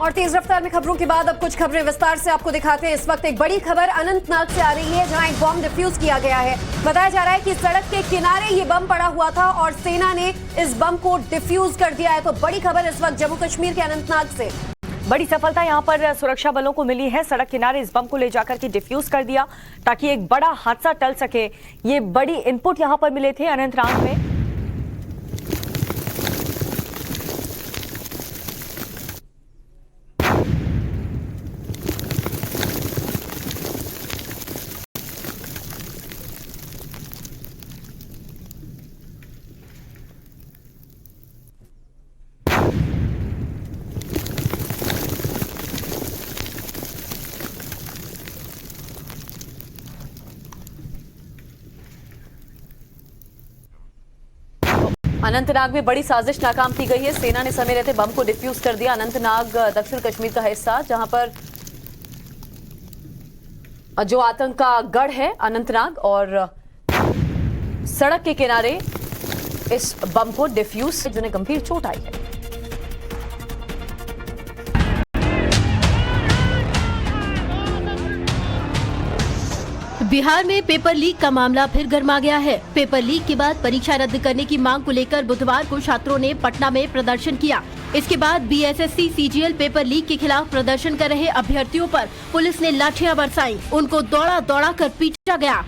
और तेज रफ्तार में खबरों के बाद अब कुछ खबरें विस्तार से आपको दिखाते हैं। इस वक्त एक बड़ी खबर अनंतनाग से आ रही है, जहां एक बम डिफ्यूज किया गया है। बताया जा रहा है कि सड़क के किनारे ये बम पड़ा हुआ था और सेना ने इस बम को डिफ्यूज कर दिया है। तो बड़ी खबर इस वक्त जम्मू कश्मीर के अनंतनाग से। बड़ी सफलता यहां पर सुरक्षा बलों को मिली है। सड़क किनारे इस बम को ले जाकर के डिफ्यूज कर दिया ताकि एक बड़ा हादसा टल सके। ये बड़ी इनपुट यहां पर मिले थे अनंतनाग में। अनंतनाग में बड़ी साजिश नाकाम की गई है। सेना ने समय रहते बम को डिफ्यूज कर दिया। अनंतनाग दक्षिण कश्मीर का हिस्सा, जहां पर जो आतंक का गढ़ है अनंतनाग, और सड़क के किनारे इस बम को डिफ्यूज, जिन्हें गंभीर चोट आई है। बिहार में पेपर लीक का मामला फिर गर्मा गया है। पेपर लीक के बाद परीक्षा रद्द करने की मांग को लेकर बुधवार को छात्रों ने पटना में प्रदर्शन किया। इसके बाद बीएसएससी सीजीएल पेपर लीक के खिलाफ प्रदर्शन कर रहे अभ्यर्थियों पर पुलिस ने लाठियां बरसाई। उनको दौड़ा दौड़ा कर पीटा गया।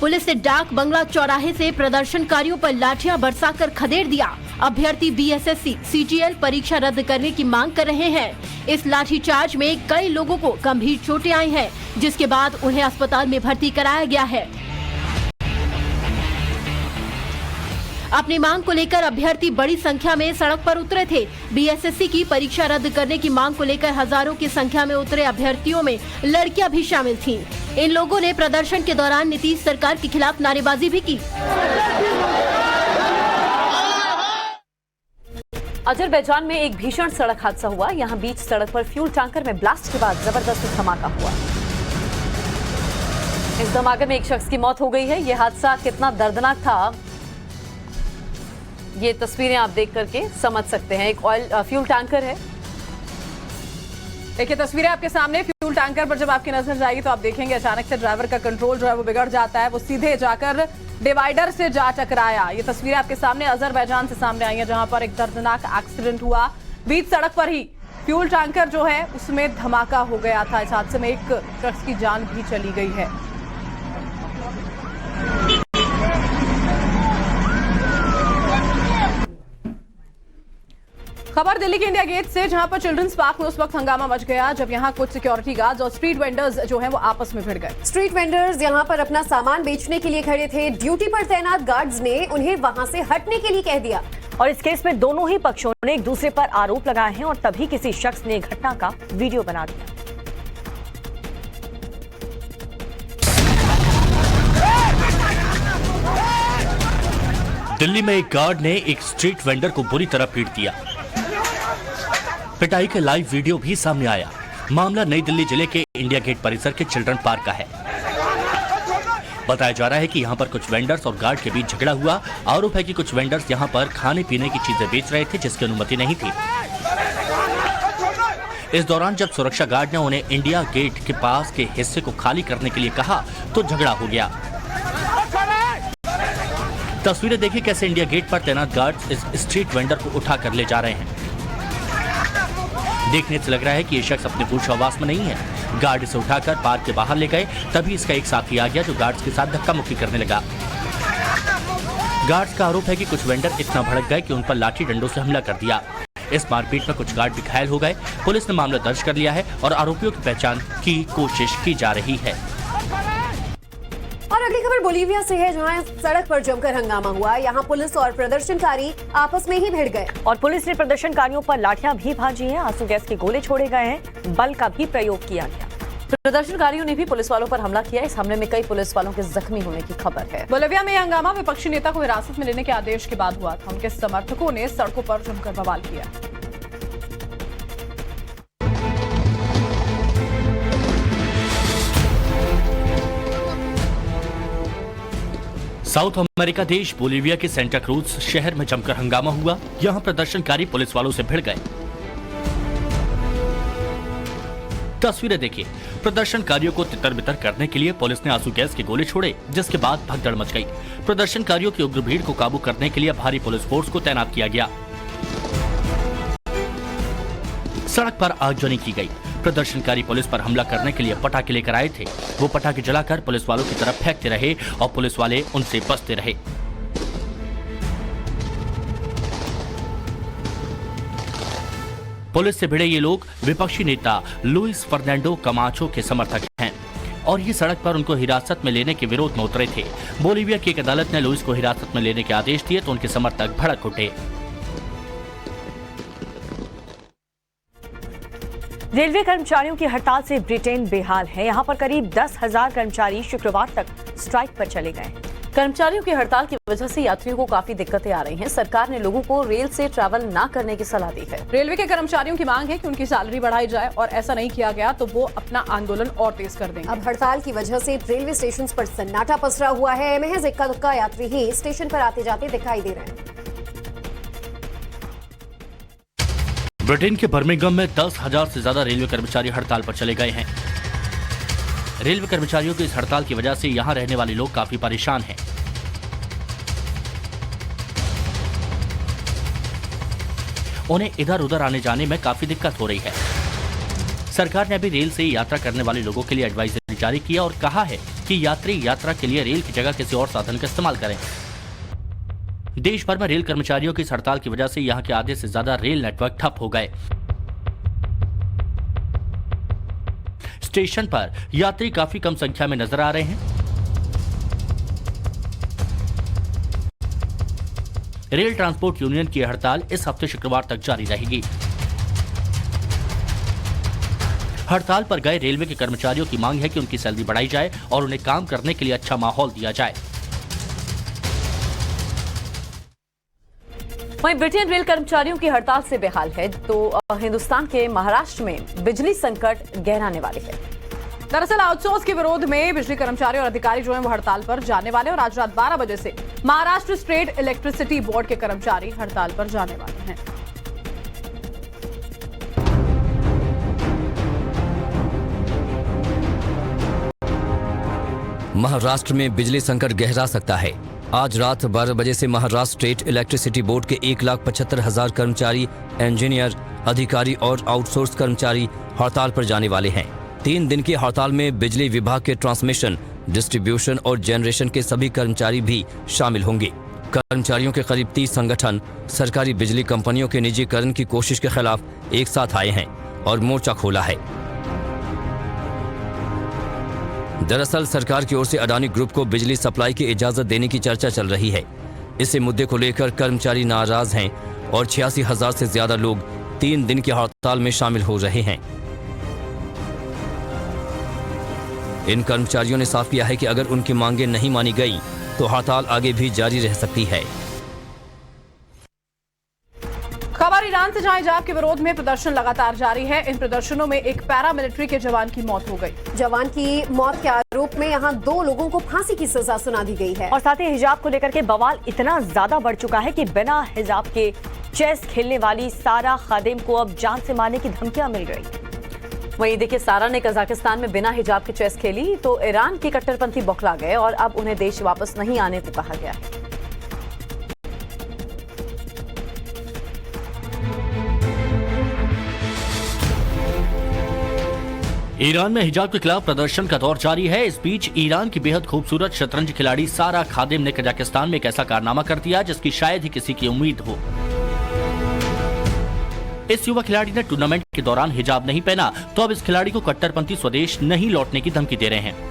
पुलिस ने डाक बंगला चौराहे से प्रदर्शनकारियों पर लाठियां बरसाकर खदेड़ दिया। अभ्यर्थी बीएसएससी सीजीएल परीक्षा रद्द करने की मांग कर रहे हैं। इस लाठीचार्ज में कई लोगों को गंभीर चोटें आई हैं, जिसके बाद उन्हें अस्पताल में भर्ती कराया गया है। अपनी मांग को लेकर अभ्यर्थी बड़ी संख्या में सड़क पर उतरे थे। बीएसएससी की परीक्षा रद्द करने की मांग को लेकर हजारों की संख्या में उतरे अभ्यर्थियों में लड़कियां भी शामिल थीं। इन लोगों ने प्रदर्शन के दौरान नीतीश सरकार के खिलाफ नारेबाजी भी की। अजरबैजान में एक भीषण सड़क हादसा हुआ। यहां बीच सड़क पर फ्यूल टैंकर में ब्लास्ट के बाद जबरदस्त धमाका हुआ। इस धमाके में एक शख्स की मौत हो गई है। यह हादसा कितना दर्दनाक था, ये तस्वीरें आप देख करके समझ सकते हैं। एक फ्यूल टैंकर है। देखिए तस्वीरें आपके सामने। फ्यूल टैंकर पर जब आपकी नजर जाएगी तो आप देखेंगे अचानक से ड्राइवर का कंट्रोल जो है वो बिगड़ जाता है। वो सीधे जाकर डिवाइडर से जा टकराया। ये तस्वीरें आपके सामने अजरबैजान से सामने आई हैं, जहां पर एक दर्दनाक एक्सीडेंट हुआ। बीच सड़क पर ही फ्यूल टैंकर जो है उसमें धमाका हो गया था। इस हादसे में एक शख्स की जान भी चली गई है। खबर दिल्ली के इंडिया गेट से, जहां पर चिल्ड्रंस पार्क में उस वक्त हंगामा मच गया जब यहां कुछ सिक्योरिटी गार्ड्स और स्ट्रीट वेंडर्स जो हैं वो आपस में भिड़ गए। स्ट्रीट वेंडर्स यहां पर अपना सामान बेचने के लिए खड़े थे। ड्यूटी पर तैनात गार्ड्स ने उन्हें वहां से हटने के लिए कह दिया। और इस केस में दोनों ही पक्षों ने एक दूसरे पर आरोप लगाए हैं और तभी किसी शख्स ने घटना का वीडियो बना दिया। दिल्ली में एक गार्ड ने एक स्ट्रीट वेंडर को बुरी तरह पीट दिया। पिटाई का लाइव वीडियो भी सामने आया। मामला नई दिल्ली जिले के इंडिया गेट परिसर के चिल्ड्रन पार्क का है। बताया जा रहा है कि यहां पर कुछ वेंडर्स और गार्ड के बीच झगड़ा हुआ। आरोप है कि कुछ वेंडर्स यहां पर खाने पीने की चीजें बेच रहे थे, जिसकी अनुमति नहीं थी। इस दौरान जब सुरक्षा गार्ड ने उन्हें इंडिया गेट के पास के हिस्से को खाली करने के लिए कहा तो झगड़ा हो गया। तस्वीरें देखिए कैसे इंडिया गेट पर तैनात गार्ड्स इस स्ट्रीट वेंडर को उठा कर ले जा रहे हैं। देखने से लग रहा है कि ये शख्स अपने होश आवास में नहीं है। गार्ड इसे उठाकर पार्क के बाहर ले गए, तभी इसका एक साथी आ गया जो गार्ड्स के साथ धक्का मुक्की करने लगा। गार्ड्स का आरोप है कि कुछ वेंडर इतना भड़क गए कि उन पर लाठी डंडों से हमला कर दिया। इस मारपीट में कुछ गार्ड भी घायल हो गए। पुलिस ने मामला दर्ज कर लिया है और आरोपियों की पहचान की कोशिश की जा रही है। और अगली खबर बोलीविया से है, जहां सड़क पर जमकर हंगामा हुआ। यहां पुलिस और प्रदर्शनकारी आपस में ही भिड़ गए और पुलिस ने प्रदर्शनकारियों पर लाठियां भी भाजी हैं। आंसू गैस के गोले छोड़े गए हैं। बल का भी प्रयोग किया गया। प्रदर्शनकारियों ने भी पुलिस वालों पर हमला किया। इस हमले में कई पुलिस वालों के जख्मी होने की खबर है। बोलीविया में हंगामा विपक्षी नेता को हिरासत में लेने के आदेश के बाद हुआ था। उनके समर्थकों ने सड़कों पर जमकर बवाल किया। साउथ अमेरिका देश बोलीविया के सेंटा क्रूज शहर में जमकर हंगामा हुआ। यहां प्रदर्शनकारी पुलिस वालों से भिड़ गए। तस्वीरें देखिए। प्रदर्शनकारियों को तितर-बितर करने के लिए पुलिस ने आंसू गैस के गोले छोड़े, जिसके बाद भगदड़ मच गई। प्रदर्शनकारियों की उग्र भीड़ को काबू करने के लिए भारी पुलिस फोर्स को तैनात किया गया। सड़क पर आगजनी की गई। प्रदर्शनकारी पुलिस पर हमला करने के लिए पटाखे लेकर आए थे। वो पटाखे जलाकर पुलिस वालों की तरफ फेंकते रहे और पुलिस वाले उनसे बचते रहे। पुलिस से भिड़े ये लोग विपक्षी नेता लुइस फर्नांडो कमाचो के समर्थक हैं और ये सड़क पर उनको हिरासत में लेने के विरोध में उतरे थे। बोलीविया की एक अदालत ने लुइस को हिरासत में लेने के आदेश दिए तो उनके समर्थक भड़क उठे। रेलवे कर्मचारियों की हड़ताल से ब्रिटेन बेहाल है। यहाँ पर करीब 10,000 कर्मचारी शुक्रवार तक स्ट्राइक पर चले गए। कर्मचारियों की हड़ताल की वजह से यात्रियों को काफी दिक्कतें आ रही हैं। सरकार ने लोगों को रेल से ट्रैवल न करने की सलाह दी है। रेलवे के कर्मचारियों की मांग है कि उनकी सैलरी बढ़ाई जाए और ऐसा नहीं किया गया तो वो अपना आंदोलन और तेज कर देंगे। अब हड़ताल की वजह से रेलवे स्टेशन पर सन्नाटा पसरा हुआ है। महज इक्का-दुक्का यात्री ही स्टेशन पर आते जाते दिखाई दे रहे हैं। ब्रिटेन के बर्मिंघम में 10,000 से ज्यादा रेलवे कर्मचारी हड़ताल पर चले गए हैं। रेलवे कर्मचारियों की इस हड़ताल की वजह से यहां रहने वाले लोग काफी परेशान हैं। उन्हें इधर उधर आने जाने में काफी दिक्कत हो रही है। सरकार ने अभी रेल से यात्रा करने वाले लोगों के लिए एडवाइजरी जारी किया और कहा है कि यात्री यात्रा के लिए रेल की जगह किसी और साधन का इस्तेमाल करें। देश भर में रेल कर्मचारियों की इस हड़ताल की वजह से यहां के आधे से ज्यादा रेल नेटवर्क ठप हो गए। स्टेशन पर यात्री काफी कम संख्या में नजर आ रहे हैं। रेल ट्रांसपोर्ट यूनियन की हड़ताल इस हफ्ते शुक्रवार तक जारी रहेगी। हड़ताल पर गए रेलवे के कर्मचारियों की मांग है कि उनकी सैलरी बढ़ाई जाए और उन्हें काम करने के लिए अच्छा माहौल दिया जाए। वहीं ब्रिटेन रेल कर्मचारियों की हड़ताल से बेहाल है तो हिंदुस्तान के महाराष्ट्र में बिजली संकट गहराने वाली है। दरअसल आउटसोर्स के विरोध में बिजली कर्मचारी और अधिकारी जो हैं वो हड़ताल पर जाने वाले और आज रात 12 बजे से महाराष्ट्र स्टेट इलेक्ट्रिसिटी बोर्ड के कर्मचारी हड़ताल पर जाने वाले हैं। महाराष्ट्र में बिजली संकट गहरा सकता है। आज रात 12 बजे से महाराष्ट्र स्टेट इलेक्ट्रिसिटी बोर्ड के 1,75,000 कर्मचारी, इंजीनियर, अधिकारी और आउटसोर्स कर्मचारी हड़ताल पर जाने वाले हैं। 3 दिन की हड़ताल में बिजली विभाग के ट्रांसमिशन, डिस्ट्रीब्यूशन और जनरेशन के सभी कर्मचारी भी शामिल होंगे। कर्मचारियों के करीब 30 संगठन सरकारी बिजली कंपनियों के निजीकरण की कोशिश के खिलाफ एक साथ आए हैं और मोर्चा खोला है। दरअसल सरकार की ओर से अडानी ग्रुप को बिजली सप्लाई की इजाजत देने की चर्चा चल रही है। इस मुद्दे को लेकर कर्मचारी नाराज हैं और 86,000 से ज्यादा लोग 3 दिन की हड़ताल में शामिल हो रहे हैं। इन कर्मचारियों ने साफ किया है कि अगर उनकी मांगें नहीं मानी गई तो हड़ताल आगे भी जारी रह सकती है। खबर ईरान से जहां हिजाब के विरोध में प्रदर्शन लगातार जारी है। इन प्रदर्शनों में एक पैरामिलिट्री के जवान की मौत हो गई। जवान की मौत के आरोप में यहां 2 लोगों को फांसी की सजा सुना दी गई है। और साथ ही हिजाब को लेकर के बवाल इतना ज्यादा बढ़ चुका है कि बिना हिजाब के चेस खेलने वाली सारा खादिम को अब जान से मारने की धमकियां मिल रही। वहीं देखिए, सारा ने कजाकिस्तान में बिना हिजाब के चेस खेली तो ईरान के कट्टरपंथी बौखला गए और अब उन्हें देश वापस नहीं आने को कहा गया है। ईरान में हिजाब के खिलाफ प्रदर्शन का दौर जारी है। इस बीच ईरान की बेहद खूबसूरत शतरंज खिलाड़ी सारा खादिम ने कजाकिस्तान में एक ऐसा कारनामा कर दिया जिसकी शायद ही किसी की उम्मीद हो। इस युवा खिलाड़ी ने टूर्नामेंट के दौरान हिजाब नहीं पहना तो अब इस खिलाड़ी को कट्टरपंथी स्वदेश नहीं लौटने की धमकी दे रहे हैं।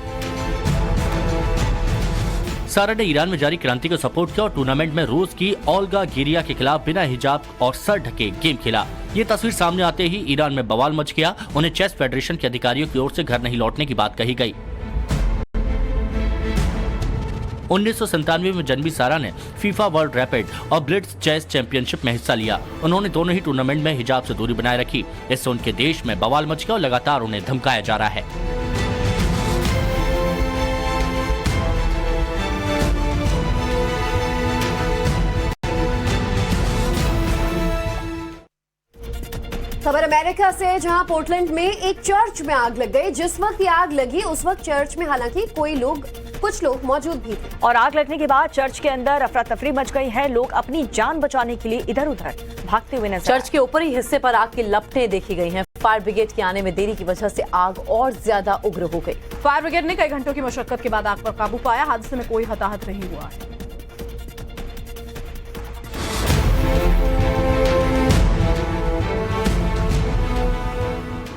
सारा ने ईरान में जारी क्रांति को सपोर्ट किया और टूर्नामेंट में रूस की ओल्गा गिरिया के खिलाफ बिना हिजाब और सर ढके गेम खेला। ये तस्वीर सामने आते ही ईरान में बवाल मच गया। उन्हें चेस फेडरेशन के अधिकारियों की ओर से घर नहीं लौटने की बात कही गई। 1997 में जन्मी सारा ने फीफा वर्ल्ड रैपिड और ब्लिट्ज चेस चैंपियनशिप में हिस्सा लिया। उन्होंने दोनों ही टूर्नामेंट में हिजाब से दूरी बनाए रखी। इससे उनके देश में बवाल मच गया और लगातार उन्हें धमकाया जा रहा है। खबर अमेरिका से, जहां पोर्टलैंड में एक चर्च में आग लग गई। जिस वक्त ये आग लगी उस वक्त चर्च में हालांकि कुछ लोग मौजूद भी थे। और आग लगने के बाद चर्च के अंदर अफरा तफरी मच गई है। लोग अपनी जान बचाने के लिए इधर उधर भागते हुए नजर। चर्च के ऊपरी हिस्से पर आग की लपटें देखी गई हैं। फायर ब्रिगेड के आने में देरी की वजह से आग और ज्यादा उग्र हो गई। फायर ब्रिगेड ने कई घंटों की मशक्कत के बाद आग पर काबू पाया। हादसे में कोई हताहत नहीं हुआ है।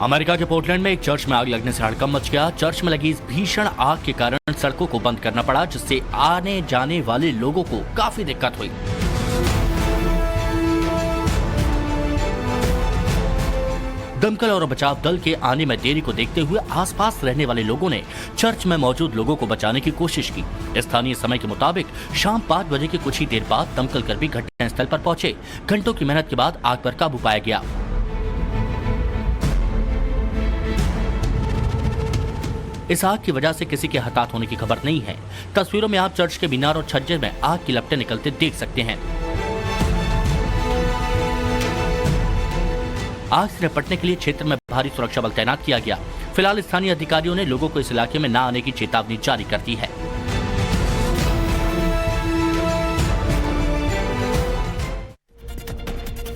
अमेरिका के पोर्टलैंड में एक चर्च में आग लगने से हड़कंप मच गया। चर्च में लगी इस भीषण आग के कारण सड़कों को बंद करना पड़ा, जिससे आने जाने वाले लोगों को काफी दिक्कत हुई। दमकल और बचाव दल के आने में देरी को देखते हुए आसपास रहने वाले लोगों ने चर्च में मौजूद लोगों को बचाने की कोशिश की। स्थानीय समय के मुताबिक शाम 5 बजे के कुछ ही देर बाद दमकल कर्मी घटनास्थल पर पहुंचे। घंटों की मेहनत के बाद आग पर काबू पाया गया। इस आग की वजह से किसी के हताहत होने की खबर नहीं है। तस्वीरों में आप चर्च के मीनार और छज्जे में आग की लपटें निकलते देख सकते हैं। आग से निपटने के लिए क्षेत्र में भारी सुरक्षा बल तैनात किया गया। फिलहाल स्थानीय अधिकारियों ने लोगों को इस इलाके में न आने की चेतावनी जारी कर दी है।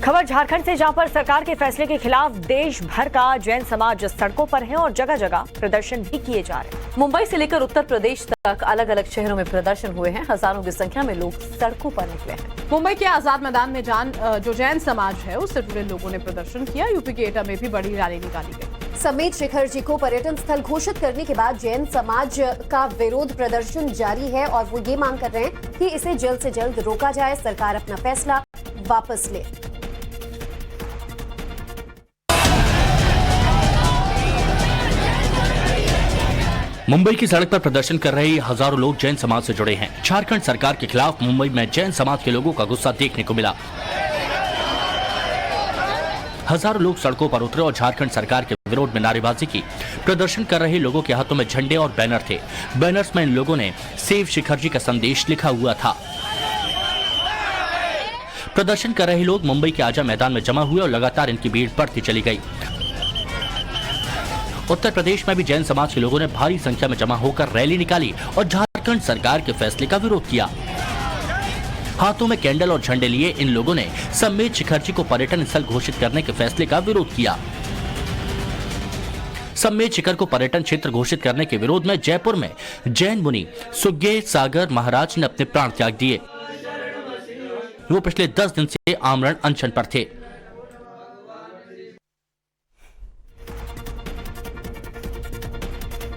खबर झारखंड से, जहां पर सरकार के फैसले के खिलाफ देश भर का जैन समाज सड़कों पर है और जगह जगह प्रदर्शन भी किए जा रहे हैं। मुंबई से लेकर उत्तर प्रदेश तक अलग अलग शहरों में प्रदर्शन हुए हैं। हजारों की संख्या में लोग सड़कों पर निकले हैं। मुंबई के आजाद मैदान में जो जैन समाज है उससे जुड़े लोगों ने प्रदर्शन किया। यूपी के एटा में भी बड़ी रैली निकाली गई। समेत शिखर जी को पर्यटन स्थल घोषित करने के बाद जैन समाज का विरोध प्रदर्शन जारी है और वो ये मांग कर रहे हैं कि इसे जल्द से जल्द रोका जाए, सरकार अपना फैसला वापस ले। मुंबई की सड़क पर प्रदर्शन कर रहे हजारों लोग जैन समाज से जुड़े हैं। झारखंड सरकार के खिलाफ मुंबई में जैन समाज के लोगों का गुस्सा देखने को मिला। हजारों लोग सड़कों पर उतरे और झारखंड सरकार के विरोध में नारेबाजी की। प्रदर्शन कर रहे लोगों के हाथों में झंडे और बैनर थे। बैनर्स में इन लोगों ने सेव शिखर जी का संदेश लिखा हुआ था। प्रदर्शन कर रहे लोग मुंबई के आजा मैदान में जमा हुए और लगातार इनकी भीड़ बढ़ती चली गई। उत्तर प्रदेश में भी जैन समाज के लोगों ने भारी संख्या में जमा होकर रैली निकाली और झारखंड सरकार के फैसले का विरोध किया। हाथों में कैंडल और झंडे लिए इन लोगों ने समेत शिखर जी को पर्यटन स्थल घोषित करने के फैसले का विरोध किया। समेत शिखर को पर्यटन क्षेत्र घोषित करने के विरोध में जयपुर में जैन मुनि सुज्ञे सागर महाराज ने अपने प्राण त्याग दिए। वो पिछले 10 दिन से आमरण अनशन पर थे।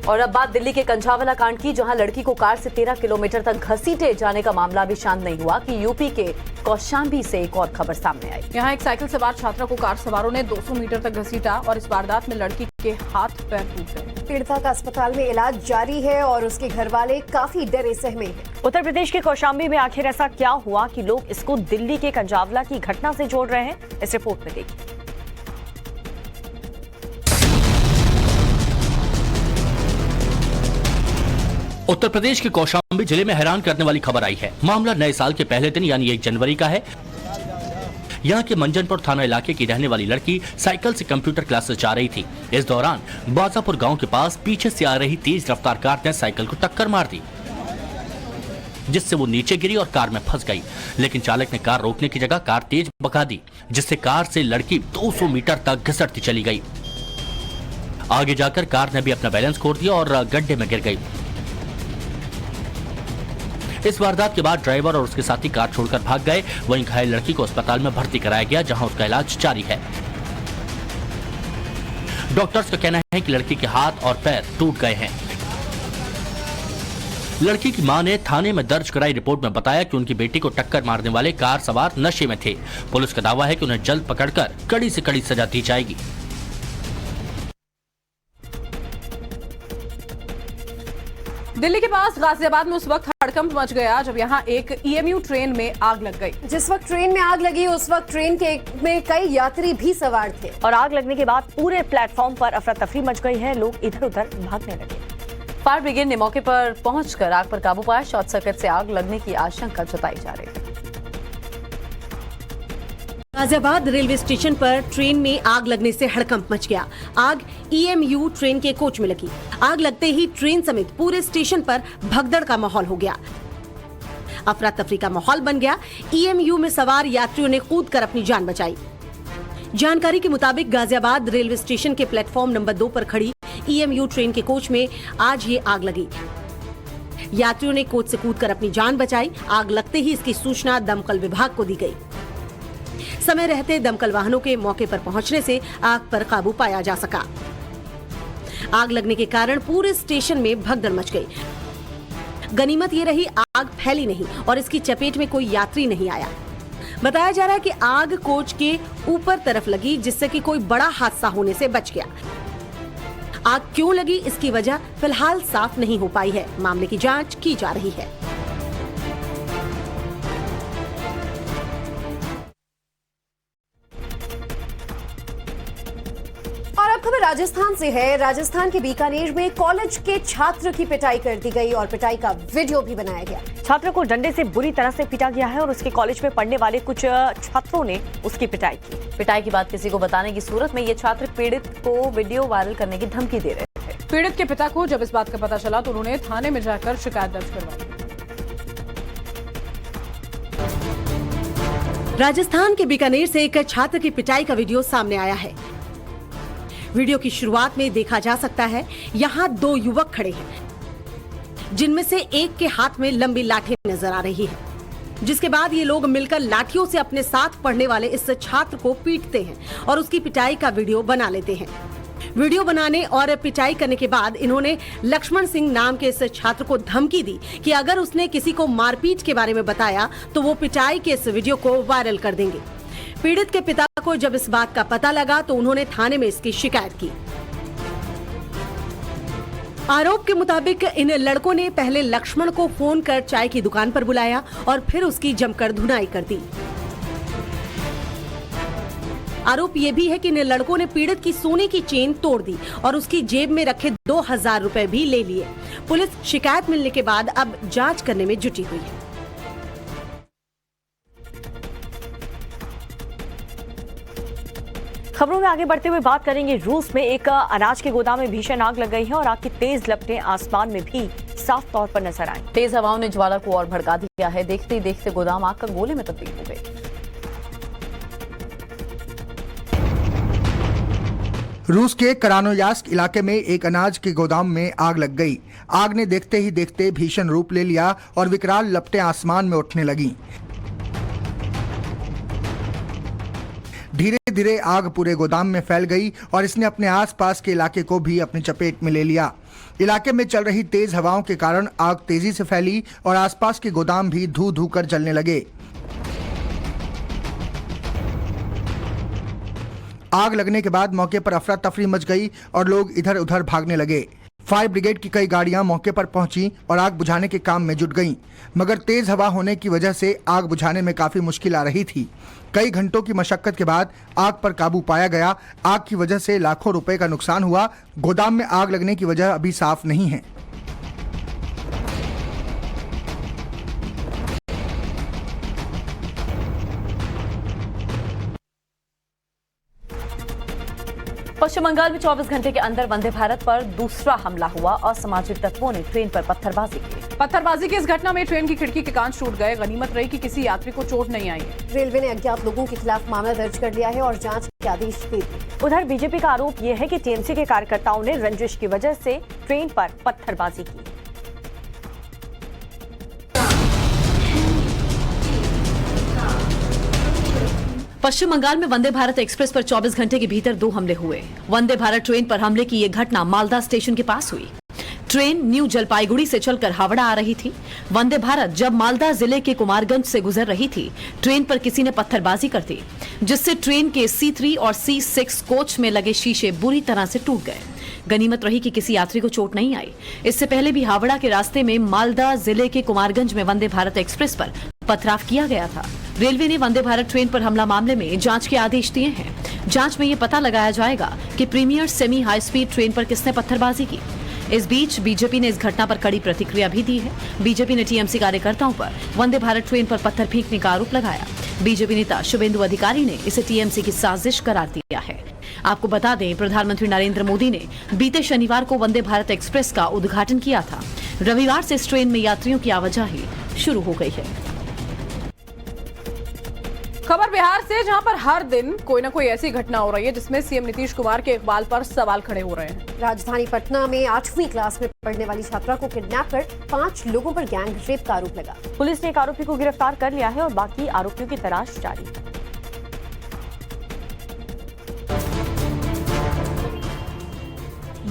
और अब बात दिल्ली के कंझावला कांड की, जहां लड़की को कार से 13 किलोमीटर तक घसीटे जाने का मामला भी शांत नहीं हुआ कि यूपी के कौशाम्बी से एक और खबर सामने आई। यहां एक साइकिल सवार छात्रा को कार सवारों ने 200 मीटर तक घसीटा और इस वारदात में लड़की के हाथ पैर टूट गए। पीड़िता का अस्पताल में इलाज जारी है और उसके घर वाले काफी डरे सहमे हैं। उत्तर प्रदेश के कौशाम्बी में आखिर ऐसा क्या हुआ कि लोग इसको दिल्ली के कंझावला की घटना से जोड़ रहे हैं? इस रिपोर्ट में देखिए। उत्तर प्रदेश के कौशाम्बी जिले में हैरान करने वाली खबर आई है। मामला नए साल के पहले दिन यानी 1 जनवरी का है। यहाँ के मंजनपुर थाना इलाके की रहने वाली लड़की साइकिल से कंप्यूटर क्लासेस जा रही थी। इस दौरान बाजापुर गांव के पास पीछे से आ रही तेज रफ्तार कार ने साइकिल को टक्कर मार दी, जिससे वो नीचे गिरी और कार में फंस गई। लेकिन चालक ने कार रोकने की जगह कार तेज भगा दी, जिससे कार से लड़की 200 मीटर तक घसटती चली गई। आगे जाकर कार ने भी अपना बैलेंस खो दिया और गड्ढे में गिर गई। इस वारदात के बाद ड्राइवर और उसके साथी कार छोड़कर भाग गए। वहीं घायल लड़की को अस्पताल में भर्ती कराया गया, जहां उसका इलाज जारी है। डॉक्टर्स का कहना है कि लड़की के हाथ और पैर टूट गए हैं। लड़की की मां ने थाने में दर्ज कराई रिपोर्ट में बताया कि उनकी बेटी को टक्कर मारने वाले कार सवार नशे में थे। पुलिस का दावा है कि उन्हें जल्द पकड़कर कड़ी से कड़ी सजा दी जाएगी। दिल्ली के पास गाजियाबाद में उस वक्त हड़कंप मच गया जब यहां एक ईएमयू ट्रेन में आग लग गई। जिस वक्त ट्रेन में आग लगी उस वक्त ट्रेन में कई यात्री भी सवार थे और आग लगने के बाद पूरे प्लेटफॉर्म पर अफरा तफरी मच गई है। लोग इधर उधर भागने लगे। फायर ब्रिगेड ने मौके पर पहुंचकर आग पर काबू पाया। शॉर्ट सर्किट से आग लगने की आशंका जताई जा रही है। गाजियाबाद रेलवे स्टेशन पर ट्रेन में आग लगने से हड़कंप मच गया। आग EMU ट्रेन के कोच में लगी। आग लगते ही ट्रेन समेत पूरे स्टेशन पर भगदड़ का माहौल हो गया। अफरा तफरी का माहौल बन गया। EMU में सवार यात्रियों ने कूदकर अपनी जान बचाई। जानकारी के मुताबिक गाजियाबाद रेलवे स्टेशन के प्लेटफॉर्म नंबर 2 पर खड़ी EMU ट्रेन के कोच में आज ये आग लगी। यात्रियों ने कोच से कूदकर अपनी जान बचाई। आग लगते ही इसकी सूचना दमकल विभाग को दी गई। समय रहते दमकल वाहनों के मौके पर पहुंचने से आग पर काबू पाया जा सका। आग लगने के कारण पूरे स्टेशन में भगदड़ मच गई। गनीमत ये रही आग फैली नहीं और इसकी चपेट में कोई यात्री नहीं आया। बताया जा रहा है कि आग कोच के ऊपर तरफ लगी, जिससे कि कोई बड़ा हादसा होने से बच गया। आग क्यों लगी, इसकी वजह फिलहाल साफ नहीं हो पाई है। मामले की जांच की जा रही है। और अब खबर राजस्थान से है। राजस्थान के बीकानेर में कॉलेज के छात्र की पिटाई कर दी गई और पिटाई का वीडियो भी बनाया गया। छात्र को डंडे से बुरी तरह से पीटा गया है और उसके कॉलेज में पढ़ने वाले कुछ छात्रों ने उसकी पिटाई की। पिटाई की बात किसी को बताने की सूरत में ये छात्र पीड़ित को वीडियो वायरल करने की धमकी दे रहे थे। पीड़ित के पिता को जब इस बात का पता चला तो उन्होंने थाने में जाकर शिकायत दर्ज करवाई। राजस्थान के बीकानेर से एक छात्र की पिटाई का वीडियो सामने आया है। वीडियो की शुरुआत में देखा जा सकता है यहाँ 2 युवक खड़े हैं, जिनमें से एक के हाथ में लंबी लाठी नजर आ रही है। जिसके बाद ये लोग मिलकर लाठियों से अपने साथ पढ़ने वाले इस छात्र को पीटते हैं और उसकी पिटाई का वीडियो बना लेते हैं। वीडियो बनाने और पिटाई करने के बाद इन्होंने लक्ष्मण सिंह नाम के इस छात्र को धमकी दी कि अगर उसने किसी को मारपीट के बारे में बताया तो वो पिटाई के इस वीडियो को वायरल कर देंगे। पीड़ित के पिता को जब इस बात का पता लगा तो उन्होंने थाने में इसकी शिकायत की। आरोप के मुताबिक इन लड़कों ने पहले लक्ष्मण को फोन कर चाय की दुकान पर बुलाया और फिर उसकी जमकर धुनाई कर दी। आरोप ये भी है कि इन लड़कों ने पीड़ित की सोने की चेन तोड़ दी और उसकी जेब में रखे 2000 रुपए भी ले लिए। पुलिस शिकायत मिलने के बाद अब जांच करने में जुटी हुई है। खबरों में आगे बढ़ते हुए बात करेंगे। रूस में एक अनाज के गोदाम में भीषण आग लग गई है और आग की तेज लपटें आसमान में भी साफ तौर पर नजर आई। तेज हवाओं ने ज्वाला को और भड़का दिया है। देखते ही देखते गोदाम आग का गोले में तब्दील हो गई। रूस के करानोयास्क इलाके में एक अनाज के गोदाम में आग लग गई। आग ने देखते ही देखते भीषण रूप ले लिया और विकराल लपटें आसमान में उठने लगी। धीरे धीरे आग पूरे गोदाम में फैल गई और इसने अपने आसपास के इलाके को भी अपनी चपेट में ले लिया। इलाके में चल रही तेज हवाओं के कारण आग तेजी से फैली और आसपास के गोदाम भी धू धू कर जलने लगे। आग लगने के बाद मौके पर अफरा तफरी मच गई और लोग इधर उधर भागने लगे। फायर ब्रिगेड की कई गाड़ियां मौके पर पहुंची और आग बुझाने के काम में जुट गईं, मगर तेज हवा होने की वजह से आग बुझाने में काफी मुश्किल आ रही थी। कई घंटों की मशक्कत के बाद आग पर काबू पाया गया। आग की वजह से लाखों रुपए का नुकसान हुआ। गोदाम में आग लगने की वजह अभी साफ नहीं है। पश्चिम बंगाल में 24 घंटे के अंदर वंदे भारत पर दूसरा हमला हुआ। असामाजिक तत्वों ने ट्रेन पर पत्थरबाजी की। पत्थरबाजी की इस घटना में ट्रेन की खिड़की के कांच टूट गए। गनीमत रही कि किसी यात्री को चोट नहीं आई है। रेलवे ने अज्ञात लोगों के खिलाफ मामला दर्ज कर लिया है और जांच के आदेश दे दिए। उधर बीजेपी का आरोप यह है कि टीएमसी के कार्यकर्ताओं ने रंजिश की वजह से ट्रेन पर पत्थरबाजी की। पश्चिम बंगाल में वंदे भारत एक्सप्रेस पर 24 घंटे के भीतर 2 हमले हुए। वंदे भारत ट्रेन पर हमले की ये घटना मालदा स्टेशन के पास हुई। ट्रेन न्यू जलपाईगुड़ी से चलकर हावड़ा आ रही थी। वंदे भारत जब मालदा जिले के कुमारगंज से गुजर रही थी, ट्रेन पर किसी ने पत्थरबाजी कर दी, जिससे ट्रेन के C3 और C6 कोच में लगे शीशे बुरी तरह से टूट गए। गनीमत रही कि किसी यात्री को चोट नहीं आई। इससे पहले भी हावड़ा के रास्ते में मालदा जिले के कुमारगंज में वंदे भारत एक्सप्रेस पर पथराव किया गया था। रेलवे ने वंदे भारत ट्रेन पर हमला मामले में जांच के आदेश दिए हैं। जांच में ये पता लगाया जाएगा कि premier semi high speed train पर किसने पत्थरबाजी की। इस बीच बीजेपी ने इस घटना पर कड़ी प्रतिक्रिया भी दी है। बीजेपी ने टीएमसी कार्यकर्ताओं पर वंदे भारत ट्रेन पर पत्थर फेंकने का आरोप लगाया। बीजेपी नेता शुभेंदु अधिकारी ने इसे टीएमसी की साजिश करार दिया है। आपको बता दें, प्रधानमंत्री नरेंद्र मोदी ने बीते शनिवार को वंदे भारत एक्सप्रेस का उद्घाटन किया था। रविवार से इस ट्रेन में यात्रियों की आवाजाही शुरू हो गई है। खबर बिहार से, जहां पर हर दिन कोई ना कोई ऐसी घटना हो रही है जिसमें सीएम नीतीश कुमार के इकबाल पर सवाल खड़े हो रहे हैं। राजधानी पटना में 8वीं क्लास में पढ़ने वाली छात्रा को किडनैप कर 5 लोगों पर गैंग रेप का आरोप लगा। पुलिस ने एक आरोपी को गिरफ्तार कर लिया है और बाकी आरोपियों की तलाश जारी है।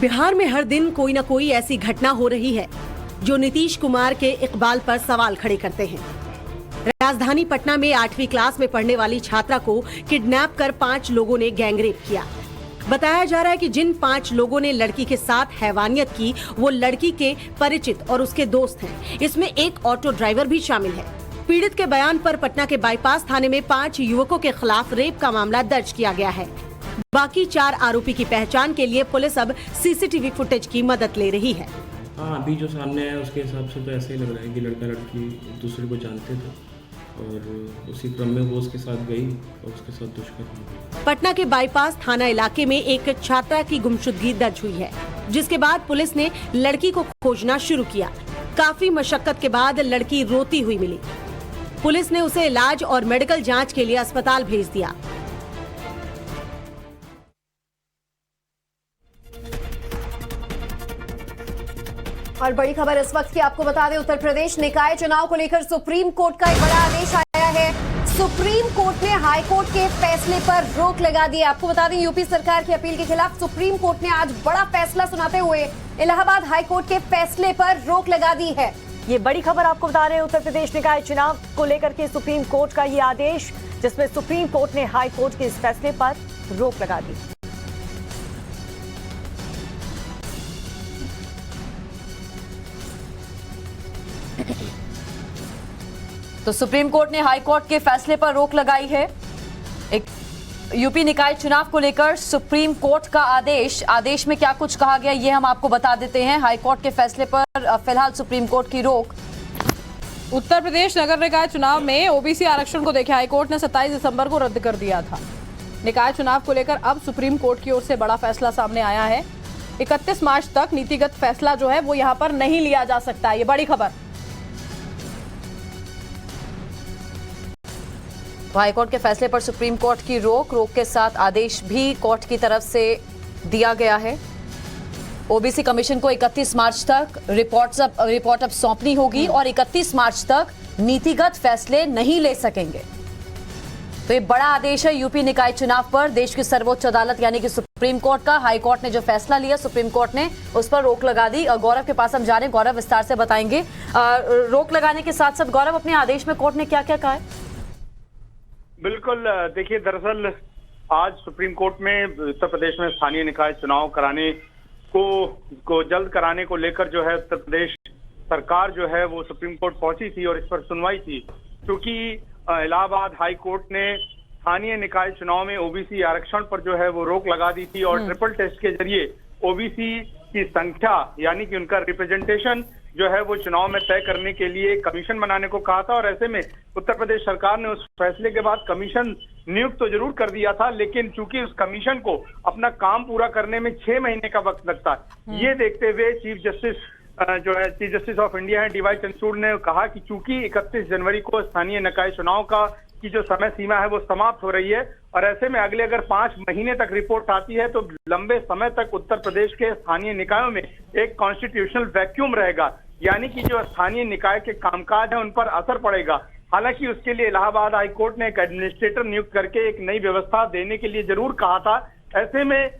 बिहार में हर दिन कोई न कोई ऐसी घटना हो रही है जो नीतीश कुमार के इकबाल पर सवाल खड़े करते हैं। राजधानी पटना में 8वीं क्लास में पढ़ने वाली छात्रा को किडनैप कर 5 लोगों ने गैंगरेप किया। बताया जा रहा है कि जिन 5 लोगों ने लड़की के साथ हैवानियत की वो लड़की के परिचित और उसके दोस्त हैं। इसमें एक ऑटो ड्राइवर भी शामिल है। पीड़ित के बयान पर पटना के बाईपास थाने में 5 युवकों के खिलाफ रेप का मामला दर्ज किया गया है। बाकी 4 आरोपी की पहचान के लिए पुलिस अब सीसीटीवी फुटेज की मदद ले रही है। हाँ, अभी जो सामने आया उसके हिसाब से तो ऐसे ही लग रहा है कि लड़का लड़की एक दूसरे को जानते थे और उसी क्रम में वो उसके साथ गई और उसके साथ दुष्कर्म। पटना के बाईपास थाना इलाके में एक छात्रा की गुमशुदगी दर्ज हुई है, जिसके बाद पुलिस ने लड़की को खोजना शुरू किया। काफी मशक्कत के बाद लड़की रोती हुई मिली। पुलिस ने उसे इलाज और मेडिकल जांच के लिए अस्पताल भेज दिया। और बड़ी खबर इस वक्त की आपको बता दें, उत्तर प्रदेश निकाय चुनाव को लेकर सुप्रीम कोर्ट का एक बड़ा आदेश आया है। सुप्रीम कोर्ट ने हाई कोर्ट के फैसले पर रोक लगा दी है। आपको बता दें, यूपी सरकार की अपील के खिलाफ सुप्रीम कोर्ट ने आज बड़ा फैसला सुनाते हुए इलाहाबाद हाई कोर्ट के फैसले पर रोक लगा दी है। ये बड़ी खबर आपको बता रहे हैं, उत्तर प्रदेश निकाय चुनाव को लेकर के सुप्रीम कोर्ट का ये आदेश, जिसमें सुप्रीम कोर्ट ने हाई कोर्ट के इस फैसले पर रोक लगा दी। तो सुप्रीम कोर्ट ने हाई कोर्ट के फैसले पर रोक लगाई है। एक यूपी निकाय चुनाव को लेकर सुप्रीम कोर्ट का आदेश में क्या कुछ कहा गया ये हम आपको बता देते हैं। हाई कोर्ट के फैसले पर फिलहाल सुप्रीम कोर्ट की रोक। उत्तर प्रदेश नगर निकाय चुनाव में ओबीसी आरक्षण को देखे हाई कोर्ट ने 27 दिसंबर को रद्द कर दिया था। निकाय चुनाव को लेकर अब सुप्रीम कोर्ट की ओर से बड़ा फैसला सामने आया है। 31 मार्च तक नीतिगत फैसला जो है वो यहाँ पर नहीं लिया जा सकता। ये बड़ी खबर। हाईकोर्ट के फैसले पर सुप्रीम कोर्ट की रोक के साथ आदेश भी कोर्ट की तरफ से दिया गया है। ओबीसी कमीशन को 31 मार्च तक रिपोर्ट अब सौंपनी होगी और 31 मार्च तक नीतिगत फैसले नहीं ले सकेंगे। तो ये बड़ा आदेश है यूपी निकाय चुनाव पर। देश की सर्वोच्च अदालत यानी कि सुप्रीम कोर्ट का हाई कोर्ट ने जो फैसला लिया, सुप्रीम कोर्ट ने उस पर रोक लगा दी। गौरव के पास हम जा रहे हैं, गौरव विस्तार से बताएंगे। रोक लगाने के साथ साथ गौरव, अपने आदेश में कोर्ट ने क्या क्या कहा है? बिल्कुल, देखिए, दरअसल आज सुप्रीम कोर्ट में उत्तर प्रदेश में स्थानीय निकाय चुनाव कराने को जल्द कराने को लेकर जो है उत्तर प्रदेश सरकार जो है वो सुप्रीम कोर्ट पहुंची थी और इस पर सुनवाई थी। क्योंकि इलाहाबाद हाई कोर्ट ने स्थानीय निकाय चुनाव में ओबीसी आरक्षण पर जो है वो रोक लगा दी थी और ट्रिपल टेस्ट के जरिए ओबीसी की संख्या यानी कि उनका रिप्रेजेंटेशन जो है वो चुनाव में तय करने के लिए कमीशन बनाने को कहा था। और ऐसे में उत्तर प्रदेश सरकार ने उस फैसले के बाद कमीशन नियुक्त तो जरूर कर दिया था, लेकिन चूंकि उस कमीशन को अपना काम पूरा करने में 6 महीने का वक्त लगता है, ये देखते हुए चीफ जस्टिस ऑफ इंडिया है डीवाई चंद्रचूड़ ने कहा कि चूंकि 31 जनवरी को स्थानीय निकाय चुनाव की जो समय सीमा है वो समाप्त हो रही है और ऐसे में अगले अगर 5 महीने तक रिपोर्ट आती है तो लंबे समय तक उत्तर प्रदेश के स्थानीय निकायों में एक कॉन्स्टिट्यूशनल वैक्यूम रहेगा, यानी कि जो स्थानीय निकाय के कामकाज है उन पर असर पड़ेगा। हालांकि उसके लिए इलाहाबाद हाई कोर्ट ने एक एडमिनिस्ट्रेटर नियुक्त करके एक नई व्यवस्था देने के लिए जरूर कहा था। ऐसे में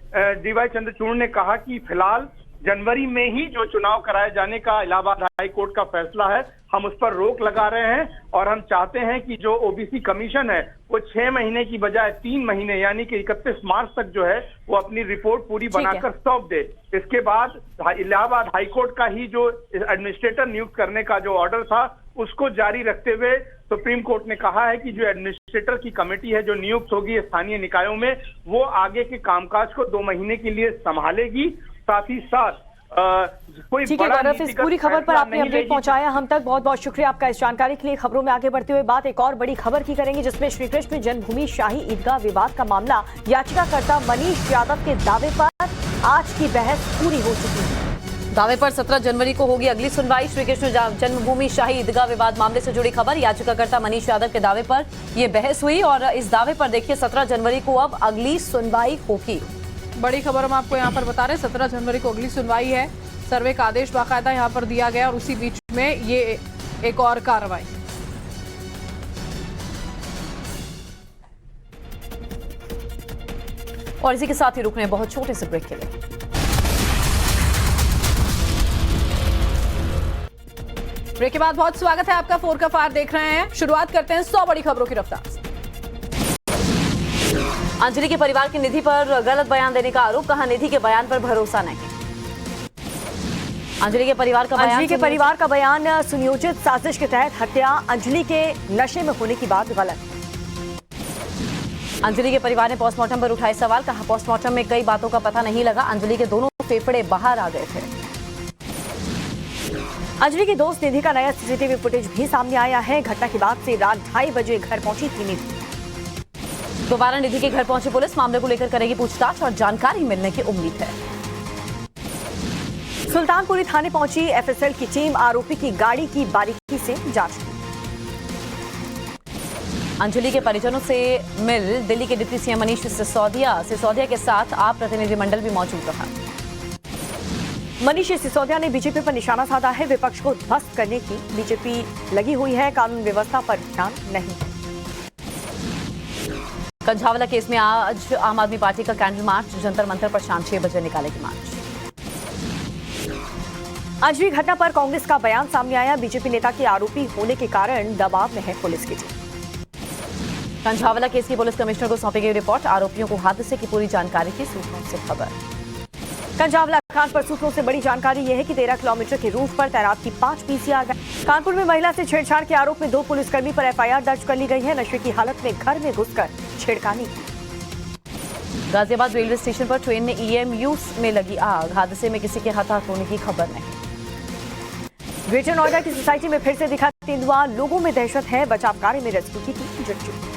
डीवाई चंद्रचूड़ ने कहा कि फिलहाल जनवरी में ही जो चुनाव कराए जाने का इलाहाबाद हाई कोर्ट का फैसला है, हम उस पर रोक लगा रहे हैं और हम चाहते हैं कि जो ओबीसी कमीशन है वो 6 महीने की बजाय 3 महीने यानी कि 31 मार्च तक जो है वो अपनी रिपोर्ट पूरी बनाकर सौंप दे। इसके बाद इलाहाबाद हाई कोर्ट का ही जो एडमिनिस्ट्रेटर नियुक्त करने का जो ऑर्डर था उसको जारी रखते हुए सुप्रीम कोर्ट ने कहा है कि जो एडमिनिस्ट्रेटर की कमेटी है जो नियुक्त होगी स्थानीय निकायों में, वो आगे के कामकाज को 2 महीने के लिए संभालेगी। साथ ही साथ कोई ठीक है बड़ा गौरव, इस नीतिगत पूरी खबर पर फैसला आपने नहीं अपडेट लेगी। पहुंचाया हम तक। बहुत बहुत शुक्रिया आपका इस जानकारी के लिए। खबरों में आगे बढ़ते हुए बात एक और बड़ी खबर की करेंगे, जिसमें श्री कृष्ण जन्मभूमि शाही ईदगाह विवाद का मामला याचिकाकर्ता मनीष यादव के दावे पर आज की बहस पूरी हो चुकी है। दावे पर 17 जनवरी को होगी अगली सुनवाई। श्री कृष्ण जन्मभूमि शाही ईदगाह विवाद मामले से जुड़ी खबर, याचिकाकर्ता मनीष यादव के दावे पर यह बहस हुई और इस दावे पर देखिए 17 जनवरी को अब अगली सुनवाई होगी। बड़ी खबर हम आपको यहाँ पर बता रहे हैं, 17 जनवरी को अगली सुनवाई है। सर्वे का आदेश बाकायदा यहाँ पर दिया गया और उसी बीच में ये एक और कार्रवाई। और इसी के साथ ही रुक रहे हैं बहुत छोटे से ब्रेक के लिए। ब्रेक के बाद बहुत स्वागत है आपका। 4 का फार देख रहे हैं। शुरुआत करते हैं 100 बड़ी खबरों की रफ्तार से। अंजलि के परिवार की निधि पर गलत बयान देने का आरोप, कहा निधि के बयान पर भरोसा नहीं। अंजलि के परिवार का बयान सुनियोजित साजिश के तहत हत्या, अंजलि के नशे में होने की बात गलत। अंजलि के परिवार ने पोस्टमार्टम पर उठाए सवाल, कहा पोस्टमार्टम में कई बातों का पता नहीं लगा, अंजलि के दोनों फेफड़े बाहर आ गए थे। अंजलि की दोस्त निधि का नया सीसीटीवी फुटेज भी सामने आया है। घटना के बाद से रात 2:30 बजे घर पहुंची थी निधि। दोबारा निधि के घर पहुंची पुलिस मामले को लेकर करेगी पूछताछ और जानकारी मिलने की उम्मीद है। सुल्तानपुरी थाने पहुंची एफएसएल की टीम, आरोपी की गाड़ी की बारीकी से जांच की। अंजलि के परिजनों से मिल दिल्ली के डिप्टी सीएम मनीष सिसोदिया के साथ आप प्रतिनिधिमंडल भी मौजूद रहा। मनीष सिसोदिया ने बीजेपी पर निशाना साधा है, विपक्ष को ध्वस्त करने की बीजेपी लगी हुई है, कानून व्यवस्था पर ध्यान नहीं। कंझावला केस में आज आम आदमी पार्टी का कैंडल मार्च, जंतर मंतर पर शाम 6 बजे निकालेगी मार्च। आज भी घटना पर कांग्रेस का बयान सामने आया, बीजेपी नेता के आरोपी होने के कारण दबाव में है पुलिस की टीम। कंझावला केस की पुलिस कमिश्नर को सौंपी गई रिपोर्ट, आरोपियों को हादसे की पूरी जानकारी की सूत्रों से खबर। कंझावला कांड पर सूत्रों से बड़ी जानकारी यह है कि 13 किलोमीटर के रूट पर तैनात थी 5 पीसीआर वैन। कानपुर में महिला से छेड़छाड़ के आरोप में 2 पुलिसकर्मी पर एफआईआर दर्ज कर ली गई है, नशे की हालत में घर में घुसकर छेड़खानी की। गाजियाबाद रेलवे स्टेशन पर ट्रेन में ईएमयू में लगी आग, हादसे में किसी के हताहत होने की खबर नहीं। ग्रेटर नोएडा की सोसाइटी में फिर से दिखा तेंदुआ, लोगों में दहशत है, बचाव कार्य में रेस्क्यू की टीम जुट चुकी।